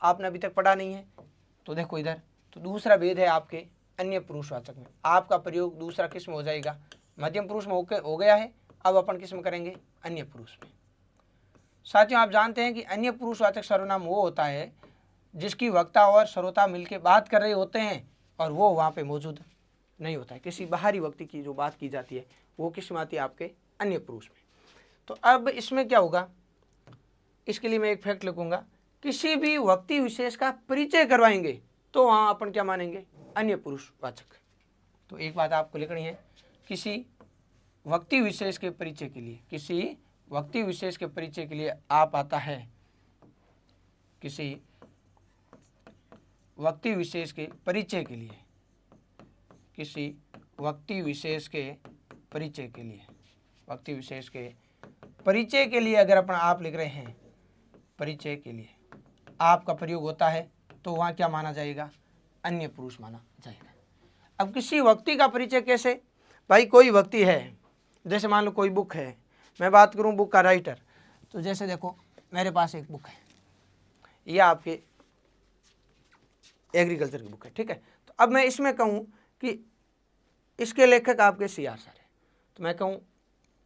आपने अभी तक पढ़ा नहीं है, तो देखो इधर, तो दूसरा भेद है आपके अन्य पुरुषवाचक में। आपका प्रयोग दूसरा किस में हो जाएगा, मध्यम पुरुष में हो गया है, अब अपन किस में करेंगे, अन्य पुरुष में। साथियों आप जानते हैं कि अन्य पुरुषवाचक सर्वनाम वो होता है जिसकी वक्ता और श्रोता मिलकर बात कर रहे होते हैं और वो वहाँ पे मौजूद नहीं होता है, किसी बाहरी व्यक्ति की जो बात की जाती है वो किस में आती है, आपके अन्य पुरुष में। तो अब इसमें क्या होगा, इसके लिए मैं एक फैक्ट लिखूंगा, किसी भी व्यक्ति विशेष का परिचय करवाएंगे तो वहाँ अपन क्या मानेंगे, अन्य पुरुषवाचक। तो एक बात आपको लिखनी है, किसी व्यक्ति विशेष के परिचय के लिए, किसी व्यक्ति विशेष के परिचय के लिए आप आता है, किसी व्यक्ति विशेष के परिचय के लिए, किसी व्यक्ति विशेष के परिचय के लिए, व्यक्ति विशेष के परिचय के लिए अगर अपन आप लिख रहे हैं, परिचय के लिए आपका प्रयोग होता है तो वहाँ क्या माना जाएगा, अन्य पुरुष माना जाएगा। अब किसी व्यक्ति का परिचय कैसे, भाई कोई व्यक्ति है, जैसे मान लो कोई बुक है, मैं बात करूं बुक का राइटर, तो जैसे देखो मेरे पास एक बुक है, यह आपके एग्रीकल्चर की बुक है, ठीक है। तो अब मैं इसमें कहूं कि इसके लेखक आपके CR सर है, तो मैं कहूं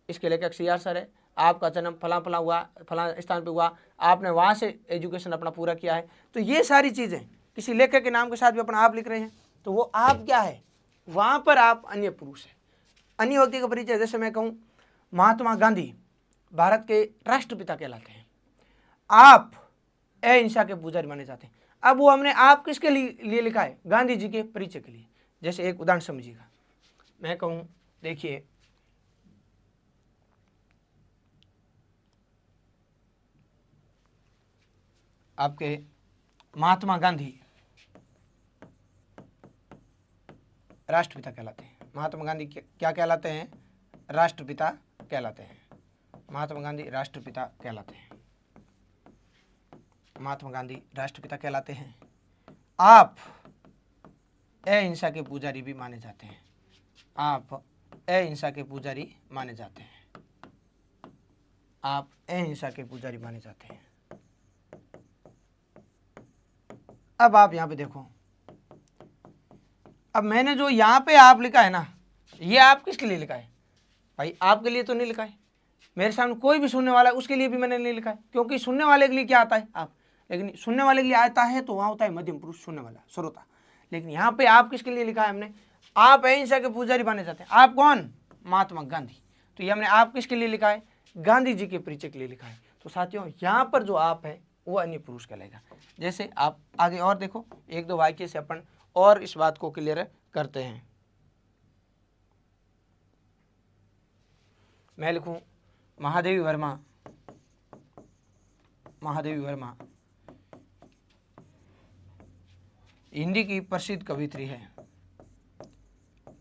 इसके लेखक CR सर है, आपका जन्म फला फला हुआ, फला स्थान पे हुआ, आपने वहाँ से एजुकेशन अपना पूरा किया है। तो ये सारी चीज़ें किसी लेखक के नाम के साथ भी अपना आप लिख रहे हैं, तो वो आप क्या है, वहाँ पर आप अन्य पुरुष है। अन्य व्यक्ति का परिचय, जैसे मैं कहूँ महात्मा गांधी भारत के राष्ट्रपिता कहलाते हैं, आप अहिंसा के पुजारी माने जाते हैं। अब वो हमने आप किसके लिए लिखा है, गांधी जी के परिचय के लिए। जैसे एक उदाहरण समझिएगा, मैं कहूँ देखिए आपके महात्मा गांधी राष्ट्रपिता कहलाते हैं। महात्मा गांधी क्या कहलाते हैं, राष्ट्रपिता कहलाते हैं। महात्मा गांधी राष्ट्रपिता कहलाते हैं, महात्मा गांधी राष्ट्रपिता कहलाते हैं। आप अहिंसा के पुजारी भी माने जाते हैं, आप अहिंसा के पुजारी माने जाते हैं, आप अहिंसा के पुजारी माने जाते हैं। अब आप यहाँ पे देखो, अब मैंने जो यहाँ पे आप लिखा है ना, ये आप किसके लिए लिखा है, भाई आपके लिए तो नहीं लिखा है। मेरे सामने कोई भी सुनने वाला है उसके लिए भी मैंने नहीं लिखा है, क्योंकि सुनने वाले के लिए क्या आता है, आप। लेकिन सुनने वाले के लिए आता है तो वहाँ होता है मध्यम पुरुष, सुनने वाला, श्रोता। लेकिन यहाँ पे आप किसके लिए लिखा है हमने, आप अहिंसा के पुजारी माने जाते हैं। आप कौन, महात्मा गांधी। तो ये हमने आप किसके लिए लिखा है, गांधी जी के परिचय के लिए लिखा है। तो साथियों यहाँ पर जो आप है वो अन्य पुरुष कहलाएगा। जैसे आप आगे और देखो, एक दो वाक्य से अपन और इस बात को क्लियर करते हैं। मैं लिखूं महादेवी वर्मा, महादेवी वर्मा हिंदी की प्रसिद्ध कवित्री है,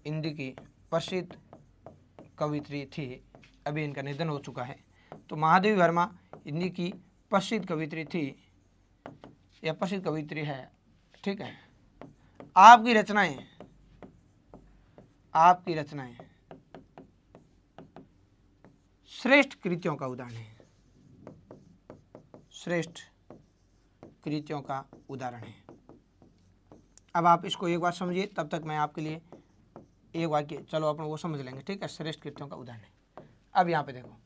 हिंदी की प्रसिद्ध कवित्री थी, अभी इनका निधन हो चुका है। तो महादेवी वर्मा हिंदी की प्रसिद्ध कवित्री थी या प्रसिद्ध कवित्री है, ठीक है। आपकी रचनाएं, आपकी रचनाएं श्रेष्ठ कृतियों का उदाहरण है, श्रेष्ठ कृतियों का उदाहरण है। अब आप इसको एक बार समझिए, तब तक मैं आपके लिए एक वाक्य, चलो अपन वो समझ लेंगे, ठीक है। श्रेष्ठ कृतियों का उदाहरण है। अब यहाँ पे देखो,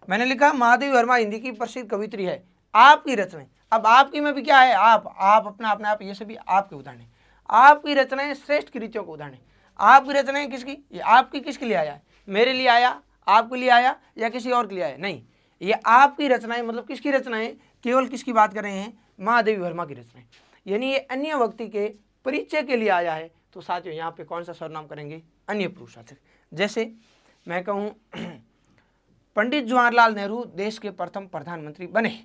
मैंने लिखा महादेवी वर्मा हिंदी की प्रसिद्ध कवित्री है, आपकी रचनाएं। अब आपकी में भी क्या है, आप अपना अपने आप, ये सभी आपके उदाहरण है। आपकी रचनाएं श्रेष्ठ कृतियों का उदाहरण है। आपकी रचनाएं किसकी, ये आपकी किसके लिए आया है, मेरे लिए आया, आपके लिए आया या किसी और के लिए आया, नहीं, ये आपकी रचनाएं, मतलब किसकी रचनाएं, केवल किसकी बात कर रहे हैं, महादेवी वर्मा की रचनाएं, यानी ये अन्य व्यक्ति के परिचय के लिए आया है। तो साथियों यहाँ पे कौन सा सर्वनाम करेंगे, अन्य पुरुषवाचक। जैसे मैं कहूँ पंडित जवाहरलाल नेहरू देश के प्रथम प्रधानमंत्री बने,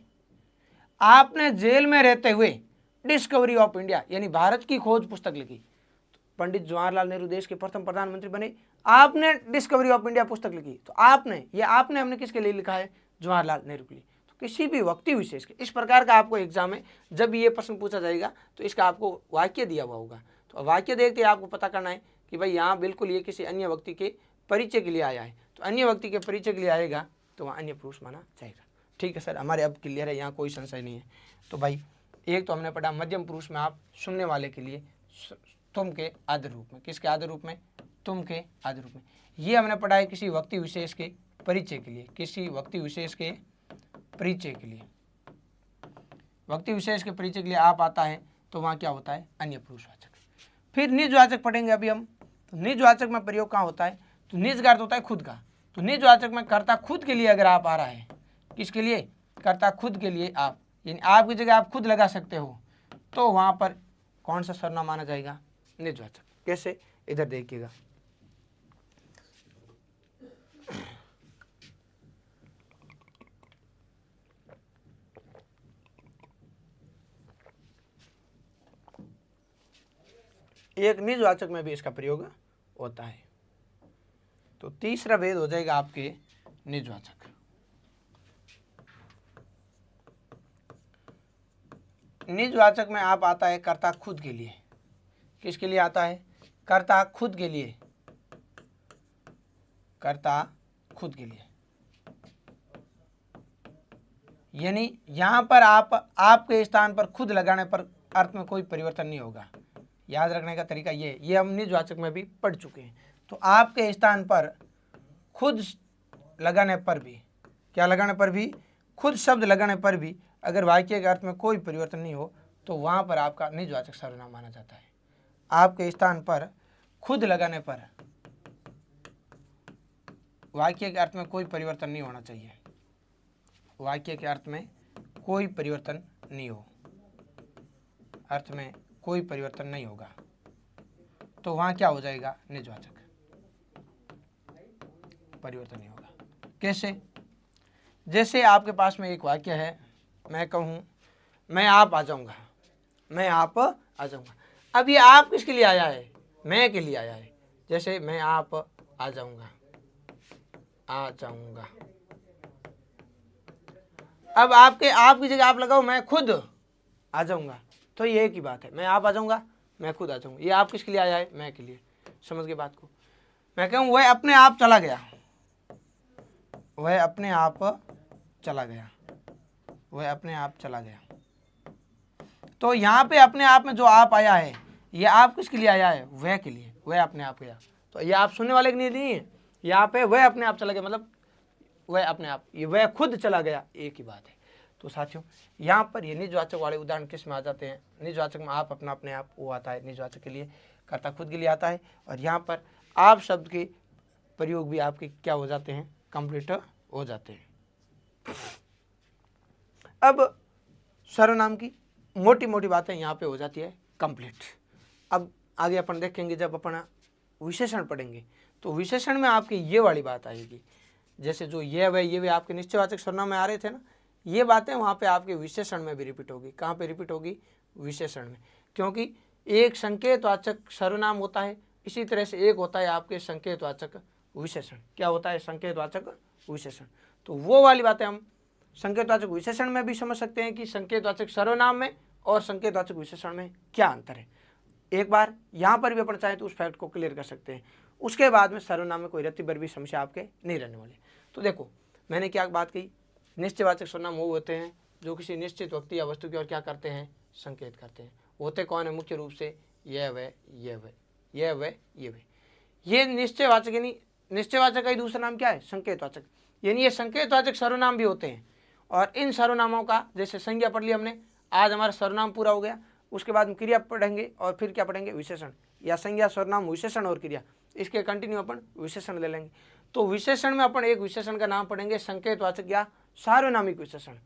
आपने जेल में रहते हुए डिस्कवरी ऑफ इंडिया यानी भारत की खोज पुस्तक लिखी। तो पंडित जवाहरलाल नेहरू देश के प्रथम प्रधानमंत्री बने, आपने डिस्कवरी ऑफ इंडिया पुस्तक लिखी। तो आपने, ये आपने हमने किसके लिए लिखा है, जवाहरलाल नेहरू के लिए। तो किसी भी व्यक्ति विशेष के, इस प्रकार का आपको एग्जाम में जब ये प्रश्न पूछा जाएगा तो इसका आपको वाक्य दिया हुआ होगा। तो वाक्य देखते आपको पता करना है कि भाई यहाँ बिल्कुल ये किसी अन्य व्यक्ति के परिचय के लिए आया है। तो अन्य व्यक्ति के परिचय के लिए आएगा तो वहाँ अन्य पुरुष माना जाएगा। ठीक है सर, हमारे अब क्लियर है, यहाँ कोई संशय नहीं है। तो भाई एक तो हमने पढ़ा मध्यम पुरुष में आप सुनने वाले के लिए तुम के आदर रूप में, किसके आदर रूप में, तुम के आदर रूप में। ये हमने पढ़ा है किसी व्यक्ति विशेष के परिचय के लिए, किसी व्यक्ति विशेष के परिचय के लिए, व्यक्ति विशेष के परिचय के लिए आप आता है तो वहाँ क्या होता है, अन्य पुरुषवाचक। फिर निजवाचक पढ़ेंगे अभी हम। तो निजवाचक में प्रयोग कहाँ होता है, तो निज का अर्थ होता है खुद का। तो निजवाचक में कर्ता खुद के लिए अगर आप आ रहा है, किसके लिए, कर्ता खुद के लिए आप, यानी आपकी जगह आप खुद लगा सकते हो, तो वहाँ पर कौन सा सर्वनाम माना जाएगा, निजवाचक। कैसे, इधर देखिएगा, एक निजवाचक में भी इसका प्रयोग होता है। तो तीसरा भेद हो जाएगा आपके निजवाचक। निजवाचक में आप आता है कर्ता खुद के लिए, किसके लिए आता है, कर्ता खुद के लिए, कर्ता खुद के लिए, यानी यहां पर आपके स्थान पर खुद लगाने पर अर्थ में कोई परिवर्तन नहीं होगा। याद रखने का तरीका ये हम निजवाचक में भी पढ़ चुके हैं। तो आपके स्थान पर खुद लगाने पर भी, क्या लगाने पर भी, खुद शब्द लगाने पर भी अगर वाक्य के अर्थ में कोई परिवर्तन नहीं हो तो वहां पर आपका निजवाचक सर्वनाम माना जाता है। आपके स्थान पर खुद लगाने पर वाक्य के अर्थ में कोई परिवर्तन नहीं होना चाहिए, वाक्य के अर्थ में कोई परिवर्तन नहीं हो, अर्थ में कोई परिवर्तन नहीं होगा, तो वहां क्या हो जाएगा, निजवाचक, परिवर्तन नहीं होगा। कैसे, जैसे आपके पास में एक वाक्य है, मैं कहूं मैं आप आ जाऊंगा, मैं आप आ जाऊंगा। अब ये आप किसके लिए आया है, मैं के लिए आया है। जैसे मैं आप आ जाऊंगा, आ जाऊंगा। अब आपकी जगह आप लगाओ मैं खुद आ जाऊंगा, तो ये एक ही बात है, मैं आप आ जाऊंगा, मैं खुद आ जाऊंगा। ये आप किसके लिए आया है, मैं के लिए। समझ गए बात को। मैं कहूँ वह अपने आप चला गया, वह अपने आप चला गया, वह अपने आप चला गया। तो यहाँ पे अपने आप में जो आप आया है, ये आप किसके लिए आया है, वह के लिए, वह अपने आप गया। तो ये आप सुनने वाले के लिए नहीं है, यहाँ पे वह अपने आप चला गया, मतलब वह अपने आप, ये वह खुद चला गया, एक ही बात है। तो साथियों यहाँ पर ये निजवाचक वाले उदाहरण किस में आ जाते हैं, निजवाचक में आप अपना अपने आप वो आता है, निजवाचक के लिए कर्ता खुद के लिए आता है, और यहाँ पर आप शब्द के प्रयोग भी आपके क्या हो जाते हैं, कंप्लीट हो जाते हैं। अब सर्वनाम की मोटी मोटी बातें यहाँ पे हो जाती है कंप्लीट। अब आगे अपन देखेंगे जब अपन विशेषण पढ़ेंगे तो विशेषण में आपकी ये वाली बात आएगी, जैसे जो ये वे आपके निश्चयवाचक सर्वनाम में आ रहे थे ना, ये बातें वहाँ पे आपके विशेषण में भी रिपीट होगी। कहाँ पे रिपीट होगी? विशेषण में, क्योंकि एक संकेतवाचक सर्वनाम होता है, इसी तरह से एक होता है आपके संकेतवाचक विशेषण। क्या होता है? संकेतवाचक विशेषण। तो वो वाली बातें हम संकेतवाचक विशेषण में भी समझ सकते हैं कि संकेतवाचक सर्वनाम में और संकेतवाचक विशेषण में क्या अंतर है। एक बार यहाँ पर भी अपन चाहें तो उस फैक्ट को क्लियर कर सकते हैं। उसके बाद में सर्वनाम में कोई रत्ती भर भी समस्या आपके नहीं रहने वाली। तो देखो मैंने क्या बात की, निश्चयवाचक सर्वनाम वो होते हैं जो किसी निश्चित व्यक्ति या वस्तु की ओर क्या करते हैं? संकेत करते हैं। होते कौन है? मुख्य रूप से यह वे ये वे, यह वे ये वे। ये निश्चयवाचक यानी निश्चयवाचक का ही दूसरा नाम क्या है? संकेतवाचक। यानी ये संकेतवाचक सर्वनाम भी होते हैं। और इन सर्वनामों का जैसे संज्ञा पढ़ ली हमने, आज हमारा सर्वनाम पूरा हो गया। उसके बाद हम क्रिया पढ़ेंगे और फिर क्या पढ़ेंगे? विशेषण, या संज्ञा सर्वनाम विशेषण और क्रिया, इसके कंटिन्यू अपन विशेषण ले लेंगे। तो विशेषण में अपन एक विशेषण का नाम पढ़ेंगे संकेतवाचक या सार्वनामिक विशेषण।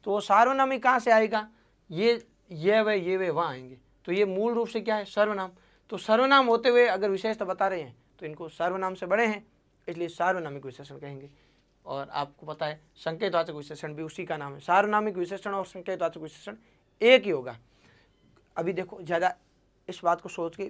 तो वो सार्वनामिक कहाँ से आएगा? ये वे वहाँ आएंगे। तो ये मूल रूप से क्या है? सर्वनाम। तो सर्वनाम होते हुए अगर विशेषता बता रहे हैं तो इनको सर्वनाम से बड़े हैं, इसलिए सार्वनामिक विशेषण कहेंगे। और आपको पता है संकेतवाचक विशेषण भी उसी का नाम है। सार्वनामिक विशेषण और संकेतवाचक विशेषण एक ही होगा। अभी देखो ज़्यादा इस बात को सोच के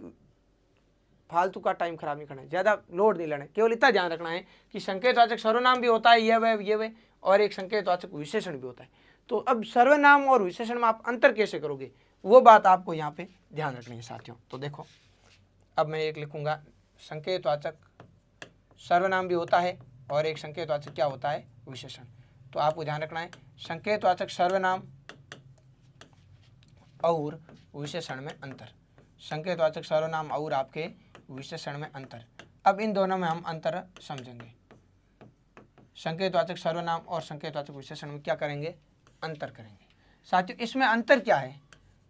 फालतू का टाइम खराब नहीं करना है, ज़्यादा लोड नहीं लेना है। केवल इतना ध्यान रखना है कि संकेतवाचक सर्वनाम भी होता है ये वे और एक संकेतवाचक विशेषण भी होता है। तो अब सर्वनाम और विशेषण में आप अंतर कैसे करोगे, वो बात आपको यहाँ पे ध्यान रखनी है साथियों। तो देखो अब मैं एक लिखूंगा, संकेतवाचक सर्वनाम भी होता है और एक संकेतवाचक क्या होता है? विशेषण। तो आपको ध्यान रखना है संकेतवाचक सर्वनाम और विशेषण में अंतर। संकेतवाचक सर्वनाम और आपके विशेषण में अंतर। अब इन दोनों में हम अंतर समझेंगे। संकेतवाचक सर्वनाम और संकेतवाचक विशेषण में क्या करेंगे? अंतर करेंगे। साथियों इसमें अंतर क्या है?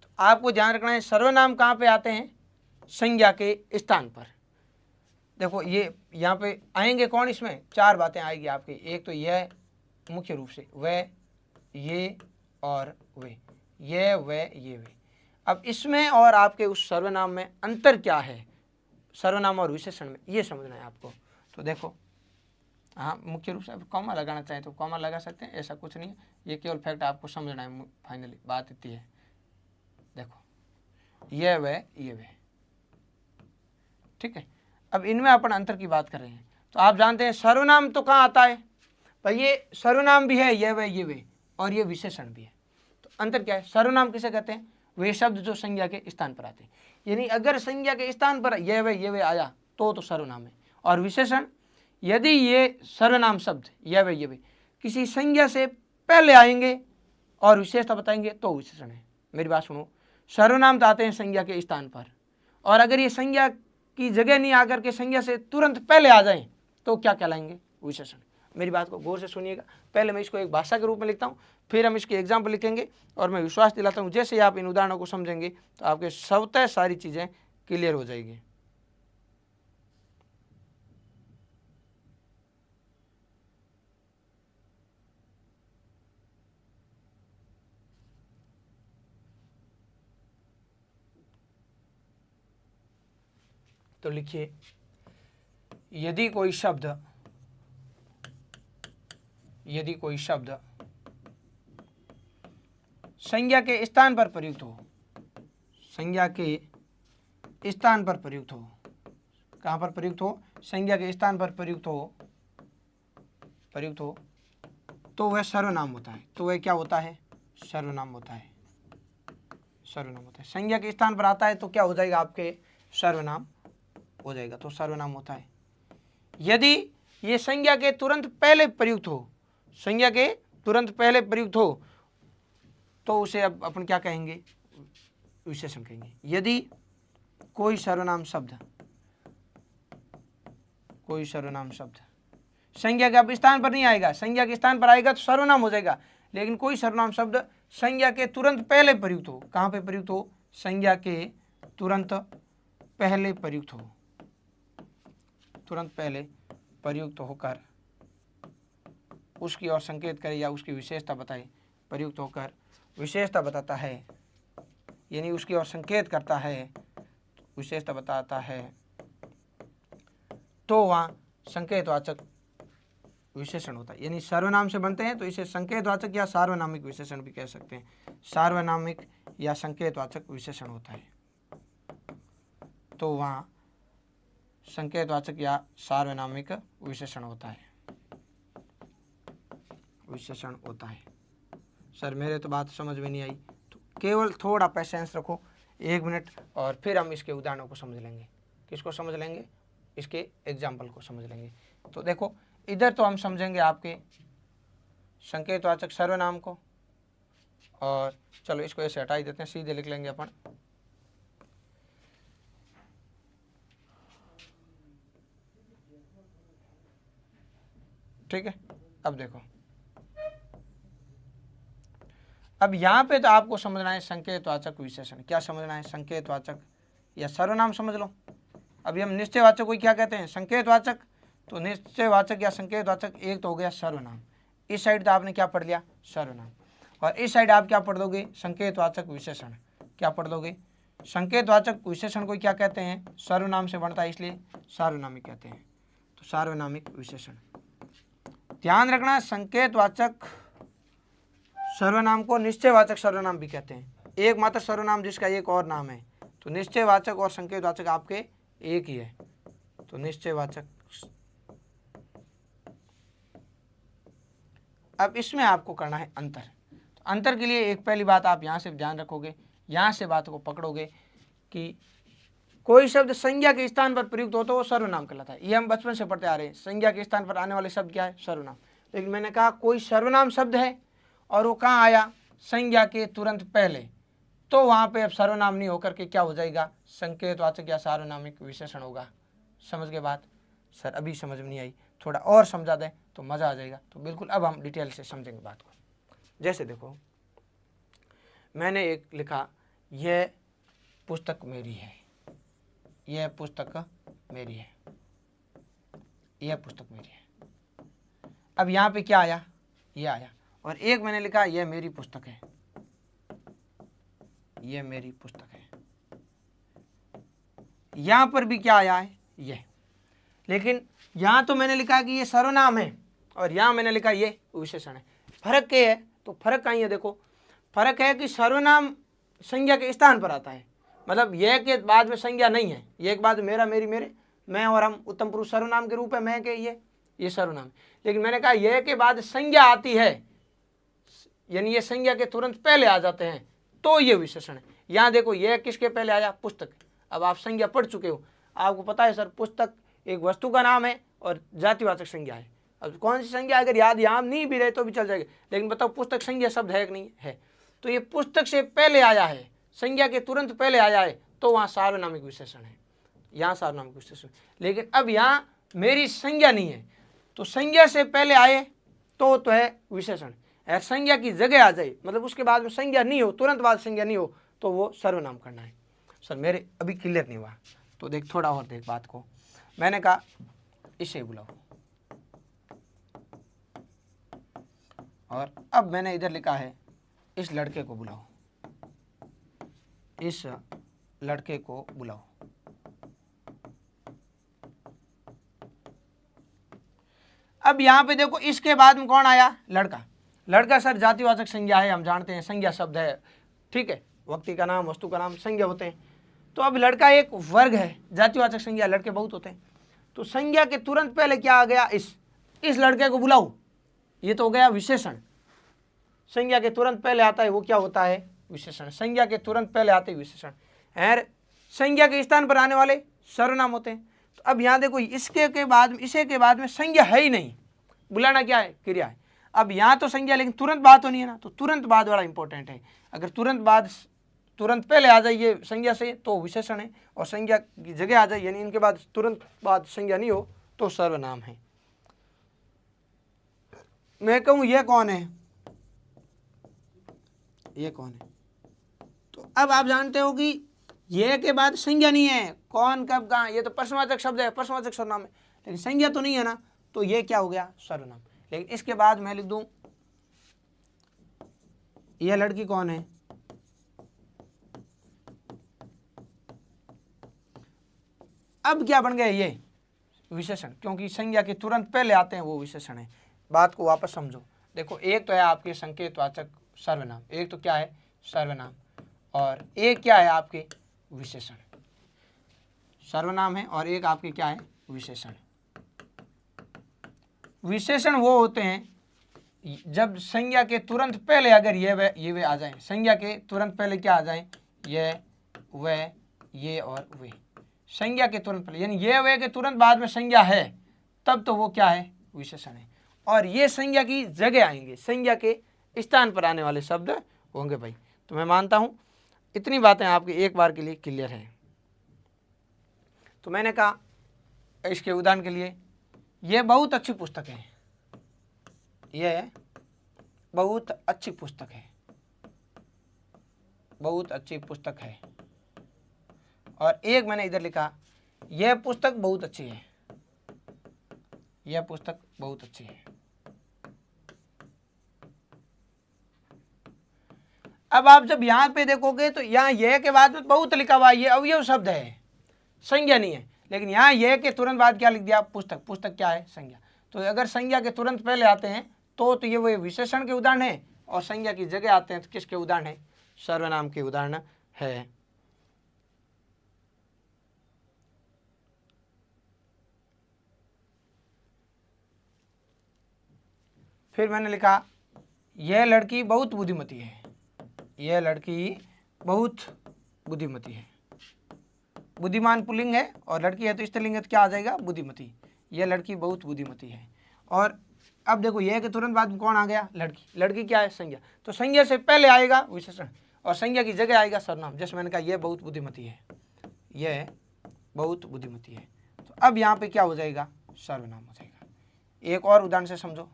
तो आपको ध्यान रखना है सर्वनाम कहाँ पे आते हैं? संज्ञा के स्थान पर। देखो ये यहाँ पे आएंगे कौन? इसमें चार बातें आएगी आपकी। एक तो यह मुख्य रूप से वह, ये और वे, ये वे ये वे। अब इसमें और आपके उस सर्वनाम में अंतर क्या है? सर्वनाम और विशेषण में ये समझना है आपको। तो देखो हाँ मुख्य रूप से अब कॉमा लगाना चाहें तो कॉमा लगा सकते हैं, ऐसा कुछ नहीं है। ये केवल फैक्ट आपको समझना है। फाइनली बात इतनी है। देखो ये वे, ठीक है। अब इनमें अपन अंतर की बात कर रहे हैं। तो आप जानते हैं सर्वनाम तो कहाँ आता है भाई? ये सर्वनाम भी है ये वे और ये विशेषण भी है। तो अंतर क्या है? सर्वनाम किसे कहते हैं? वे शब्द जो संज्ञा के स्थान पर आते हैं। यानी अगर संज्ञा के स्थान पर ये वे आया तो सर्वनाम है। और विशेषण यदि ये सर्वनाम शब्द ये वे किसी संज्ञा से पहले आएंगे और विशेषता बताएंगे तो विशेषण है। मेरी बात सुनो, सर्वनाम तो आते हैं संज्ञा के स्थान पर, और अगर ये संज्ञा की जगह नहीं आकर के संज्ञा से तुरंत पहले आ जाएं तो क्या कहलाएंगे? विशेषण। मेरी बात को गौर से सुनिएगा। पहले मैं इसको एक भाषा के रूप में लिखता हूँ, फिर हम इसके एग्जाम्पल लिखेंगे, और मैं विश्वास दिलाता हूँ जैसे ही आप इन उदाहरणों को समझेंगे तो आपके स्वतः सारी चीज़ें क्लियर हो जाएगी। तो लिखिए, यदि कोई शब्द संज्ञा के स्थान पर प्रयुक्त हो, संज्ञा के स्थान पर प्रयुक्त हो, कहाँ पर प्रयुक्त हो? संज्ञा के स्थान पर प्रयुक्त हो तो वह सर्वनाम होता है। तो वह क्या होता है? सर्वनाम होता है। सर्वनाम होता है। संज्ञा के स्थान पर आता है तो क्या हो जाएगा? आपके सर्वनाम हो जाएगा। तो सर्वनाम होता है। यदि ये संज्ञा के तुरंत पहले प्रयुक्त हो, संज्ञा के तुरंत पहले प्रयुक्त हो तो उसे अब अपन क्या कहेंगे? विशेषण कहेंगे। यदि कोई सर्वनाम शब्द संज्ञा के अब स्थान पर नहीं आएगा, संज्ञा के स्थान पर आएगा तो सर्वनाम हो जाएगा। लेकिन कोई सर्वनाम शब्द संज्ञा के तुरंत पहले प्रयुक्त हो, कहाँ पे प्रयुक्त हो? संज्ञा के तुरंत पहले प्रयुक्त हो, तुरंत पहले प्रयुक्त होकर उसकी ओर संकेत करे या उसकी विशेषता बताए, प्रयुक्त होकर विशेषता बताता है, यानी उसकी ओर संकेत करता है, विशेषता बताता है, तो वहाँ संकेतवाचक विशेषण होता है। यानी सर्वनाम से बनते हैं तो इसे संकेतवाचक या सार्वनामिक विशेषण भी कह सकते हैं। सार्वनामिक या संकेतवाचक विशेषण होता है, तो वहाँ संकेतवाचक या सार्वनामिक विशेषण होता है, विशेषण होता है। सर मेरे तो बात समझ में नहीं आई, तो केवल थोड़ा पेशेंस रखो, 1 मिनट, और फिर हम इसके उदाहरणों को समझ लेंगे। किसको समझ लेंगे? इसके एग्जाम्पल को समझ लेंगे। तो देखो इधर तो हम समझेंगे आपके संकेतवाचक सर्वनाम को, और चलो इसको ऐसे हटा ही देते हैं, सीधे लिख लेंगे अपन। ठीक है, अब देखो, अब यहाँ पे तो आपको समझना है संकेतवाचक विशेषण। क्या समझना है? संकेतवाचक या सर्वनाम समझ लो। अभी हम निश्चयवाचक को क्या कहते हैं? संकेतवाचक। तो निश्चयवाचक या संकेतवाचक एक तो हो गया सर्वनाम, इस साइड तो आपने क्या पढ़ लिया? सर्वनाम। और इस साइड आप क्या पढ़ दोगे? संकेतवाचक विशेषण। क्या पढ़ दोगे? संकेतवाचक विशेषण को क्या कहते हैं? सर्वनाम से बनता है, इसलिए सार्वनामिक कहते हैं। तो सार्वनामिक विशेषण। ध्यान रखना, संकेतवाचक सर्वनाम को निश्चयवाचक सर्वनाम भी कहते हैं। एकमात्र सर्वनाम जिसका एक और नाम है। तो निश्चयवाचक और संकेतवाचक आपके एक ही है। तो निश्चयवाचक। अब इसमें आपको करना है अंतर। तो अंतर के लिए एक पहली बात आप यहाँ से ध्यान रखोगे, यहाँ से बात को पकड़ोगे कि कोई शब्द संज्ञा के स्थान पर प्रयुक्त हो तो वो सर्वनाम कहलाता है। ये हम बचपन से पढ़ते आ रहे हैं, संज्ञा के स्थान पर आने वाले शब्द क्या है? सर्वनाम। लेकिन मैंने कहा कोई सर्वनाम शब्द है और वो कहाँ आया? संज्ञा के तुरंत पहले, तो वहाँ पे अब सर्वनाम नहीं होकर के क्या हो जाएगा? संकेतवाचक या सार्वनामिक विशेषण होगा। समझ गए बात? सर अभी समझ में नहीं आई, थोड़ा और समझा दें तो मज़ा आ जाएगा। तो बिल्कुल अब हम डिटेल से समझेंगे बात को। जैसे देखो, मैंने एक लिखा, यह पुस्तक मेरी है, यह पुस्तक मेरी है, यह पुस्तक मेरी है। अब यहाँ पे क्या आया? ये आया। और एक मैंने लिखा, यह मेरी पुस्तक है, यह मेरी पुस्तक है। यहाँ पर भी क्या आया है? यह। लेकिन यहाँ तो मैंने लिखा कि ये सर्वनाम है और यहाँ मैंने लिखा ये विशेषण है। फर्क क्या है? तो फर्क कहीं है, देखो फर्क है कि सर्वनाम संज्ञा के स्थान पर आता है, मतलब यह के बाद में संज्ञा नहीं है। ये के बाद मेरा, मेरी, मेरे, मैं और हम उत्तम पुरुष सर्वनाम के रूप है, मैं के ये सर्वनाम। लेकिन मैंने कहा यह के बाद संज्ञा आती है, यानी ये संज्ञा के तुरंत पहले आ जाते हैं, तो ये विशेषण है। यहाँ देखो, यह किसके पहले आया? पुस्तक। अब आप संज्ञा पढ़ चुके हो, आपको पता है सर पुस्तक एक वस्तु का नाम है और जातिवाचक संज्ञा है। अब कौन सी संज्ञा अगर याद यहाँ नहीं भी रहे तो भी चल जाएगा, लेकिन बताओ पुस्तक संज्ञा शब्द है कि नहीं है? तो ये पुस्तक से पहले आया है, संज्ञा के तुरंत पहले आया है, तो वहाँ सार्वनामिक विशेषण है, यहाँ सार्वनामिक विशेषण। लेकिन अब यहाँ मेरी संज्ञा नहीं है, तो संज्ञा से पहले आए तो है विशेषण। अगर संज्ञा की जगह आ जाए, मतलब उसके बाद में संज्ञा नहीं हो, तुरंत बाद संज्ञा नहीं हो, तो वो सर्वनाम करना है। सर मेरे अभी क्लियर नहीं हुआ, तो देख थोड़ा और देख बात को। मैंने कहा इसे बुलाओ, और अब मैंने इधर लिखा है इस लड़के को बुलाओ, इस लड़के को बुलाओ। अब यहां पे देखो, इसके बाद में कौन आया? लड़का। लड़का सर जातिवाचक संज्ञा है, हम जानते हैं, संज्ञा शब्द है, ठीक है, व्यक्ति का नाम, वस्तु का नाम संज्ञा होते हैं। तो अब लड़का एक वर्ग है, जातिवाचक संज्ञा, लड़के बहुत होते हैं। तो संज्ञा के तुरंत पहले क्या आ गया? इस लड़के को बुलाओ, ये तो हो गया विशेषण। संज्ञा के तुरंत पहले आता है वो क्या होता है? विशेषण। संज्ञा के तुरंत पहले आते विशेषण, और संज्ञा के स्थान पर आने वाले सर्वनाम होते हैं। तो अब यहाँ देखो, इसके के बाद, इसे के बाद में संज्ञा है ही नहीं, बुलाना क्या है? क्रिया है। अब यहाँ तो संज्ञा, लेकिन तुरंत बाद तो नहीं है ना, तो तुरंत बाद वाला इंपॉर्टेंट है। अगर तुरंत पहले आ जाइए संज्ञा से तो विशेषण है, और संज्ञा की जगह आ जाए, यानी इनके बाद तुरंत बाद संज्ञा नहीं हो, तो सर्वनाम है। मैं कहूँ ये कौन है? ये कौन है? तो अब आप जानते हो कि ये के बाद संज्ञा नहीं है, कौन कब कहाँ, ये तो प्रश्नवाचक शब्द है, प्रश्नवाचक सर्वनाम है, लेकिन संज्ञा तो नहीं है ना, तो ये क्या हो गया? सर्वनाम। लेकिन इसके बाद मैं लिख दूं यह लड़की कौन है? अब क्या बन गया? ये विशेषण, क्योंकि संज्ञा के तुरंत पहले आते हैं वो विशेषण है। बात को वापस समझो। देखो, एक तो है आपके संकेतवाचक सर्वनाम, एक तो क्या है? सर्वनाम, और एक क्या है? आपके विशेषण। सर्वनाम है और एक आपके क्या है? विशेषण। विशेषण वो होते हैं जब संज्ञा के तुरंत पहले अगर ये वे आ जाए, संज्ञा के तुरंत पहले क्या आ जाए? ये, वे, ये और वे। संज्ञा के तुरंत पहले, यानी ये वे के तुरंत बाद में संज्ञा है, तब तो वो क्या है? विशेषण है। और ये संज्ञा की जगह आएंगे, संज्ञा के स्थान पर आने वाले शब्द होंगे भाई। तो मैं मानता हूं इतनी बातें आपकी एक बार के लिए क्लियर है। तो मैंने कहा इसके उदाहरण के लिए, ये बहुत अच्छी पुस्तक है, ये बहुत अच्छी पुस्तक है, बहुत अच्छी पुस्तक है। और एक मैंने इधर लिखा, यह पुस्तक बहुत अच्छी है, यह पुस्तक बहुत अच्छी है। अब आप जब यहां पे देखोगे तो यहां यह के बाद में बहुत लिखा हुआ, ये अवयव शब्द है, संज्ञा नहीं है। लेकिन यहाँ यह के तुरंत बाद क्या लिख दिया? पुस्तक। पुस्तक क्या है? संज्ञा। तो अगर संज्ञा के तुरंत पहले आते हैं तो ये वो विशेषण के उदाहरण है, और संज्ञा की जगह आते हैं तो किसके उदाहरण है? सर्वनाम के उदाहरण है। फिर मैंने लिखा, यह लड़की बहुत बुद्धिमती है, यह लड़की बहुत बुद्धिमती है। बुद्धिमान पुल्लिंग है और लड़की है तो स्त्रीलिंग है, तो क्या आ जाएगा? बुद्धिमती। यह लड़की बहुत बुद्धिमती है। और अब देखो, यह के तुरंत बाद में कौन आ गया? लड़की। लड़की क्या है? संज्ञा। तो संज्ञा से पहले आएगा विशेषण और संज्ञा की जगह आएगा सर्वनाम। जैसे मैंने कहा, यह बहुत बुद्धिमती है, यह बहुत बुद्धिमती है। तो अब यहाँ पे क्या हो जाएगा? सर्वनाम हो जाएगा। एक और उदाहरण से समझो।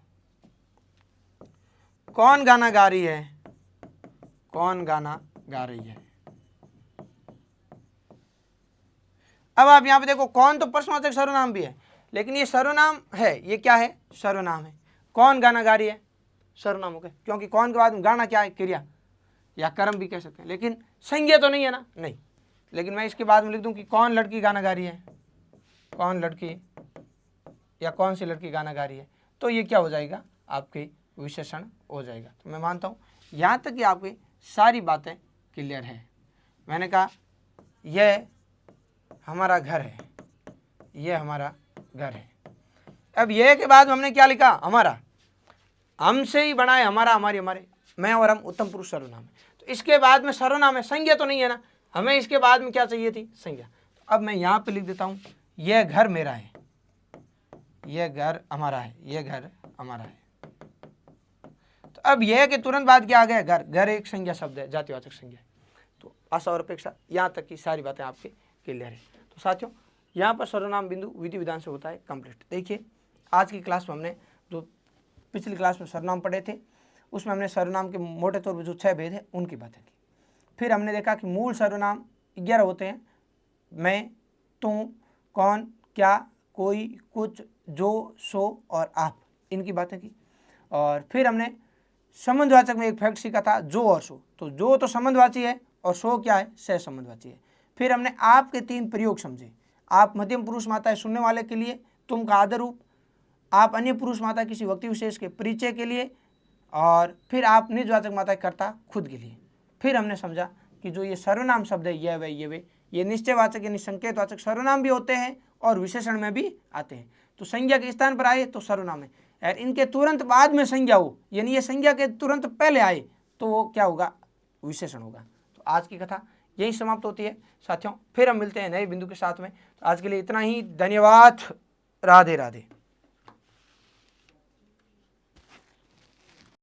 कौन गाना गा रही है? कौन गाना गा रही है? अब आप यहाँ पे देखो, कौन तो प्रश्नवाचक सर्वनाम भी है, लेकिन ये सर्वनाम है। ये क्या है? सर्वनाम है। कौन गाना गा रही है? सर्वनाम हो गया, क्योंकि कौन के बाद में गाना क्या है? क्रिया या कर्म भी कह सकते हैं, लेकिन संज्ञा तो नहीं है ना? नहीं। लेकिन मैं इसके बाद में लिख दूं कि कौन लड़की गाना गा रही है, कौन लड़की या कौन सी लड़की गाना गा रही है, तो ये क्या हो जाएगा? आपके विशेषण हो जाएगा। तो मैं मानता हूँ यहाँ तक कि आपकी सारी बातें क्लियर हैं। मैंने कहा, यह हमारा घर है, यह हमारा घर है। अब यह के बाद हमने क्या लिखा? हमारा। हमसे ही बना है, हमारा, हमारी, हमारे, मैं और हम उत्तम पुरुष सर्वनाम है। तो इसके बाद में सर्वनाम है, संज्ञा तो नहीं है ना? हमें इसके बाद में क्या चाहिए थी? संज्ञा। तो अब मैं यहाँ पे लिख देता हूँ, यह घर मेरा है, यह घर हमारा है, यह घर हमारा है। तो अब यह के तुरंत बाद क्या आ गया? घर। घर एक संज्ञा शब्द है, जातिवाचक संज्ञा। तो आशा और अपेक्षा यहाँ तक की सारी बातें आपके क्लियर है। तो साथियों, यहाँ पर सर्वनाम बिंदु विधि विधान से होता है कंप्लीट। देखिए, आज की क्लास में हमने जो पिछली क्लास में सर्वनाम पढ़े थे, उसमें हमने सर्वनाम के मोटे तौर पर जो 6 भेद है उनकी बातें की। फिर हमने देखा कि मूल सर्वनाम 11 होते हैं। मैं, तुम, कौन, क्या, कोई, कुछ, जो, सो और आप, इनकी बातें की। और फिर हमने संबंधवाचक में एक फैक्ट सीखा था, जो और सो। तो जो तो संबंधवाची है और सो क्या है? सह संबंधवाची है। फिर हमने आप के 3 प्रयोग समझे। आप मध्यम पुरुष माता है सुनने वाले के लिए, तुम का आदर रूप, आप अन्य पुरुष माता किसी व्यक्ति विशेष के परिचय के लिए, और फिर आप निजवाचक माता कर्ता खुद के लिए। फिर हमने समझा कि जो ये सर्वनाम शब्द है, यह वे, ये वे, ये निश्चयवाचक यानी संकेतवाचक सर्वनाम भी होते हैं और विशेषण में भी आते हैं। तो संज्ञा के स्थान पर आए तो सर्वनाम है, और इनके तुरंत बाद में संज्ञा हो, यानी ये संज्ञा के तुरंत पहले आए तो वो क्या होगा? विशेषण होगा। तो आज की कथा यही समाप्त होती है साथियों। फिर हम मिलते हैं नए बिंदु के साथ में। तो आज के लिए इतना ही। धन्यवाद। राधे राधे।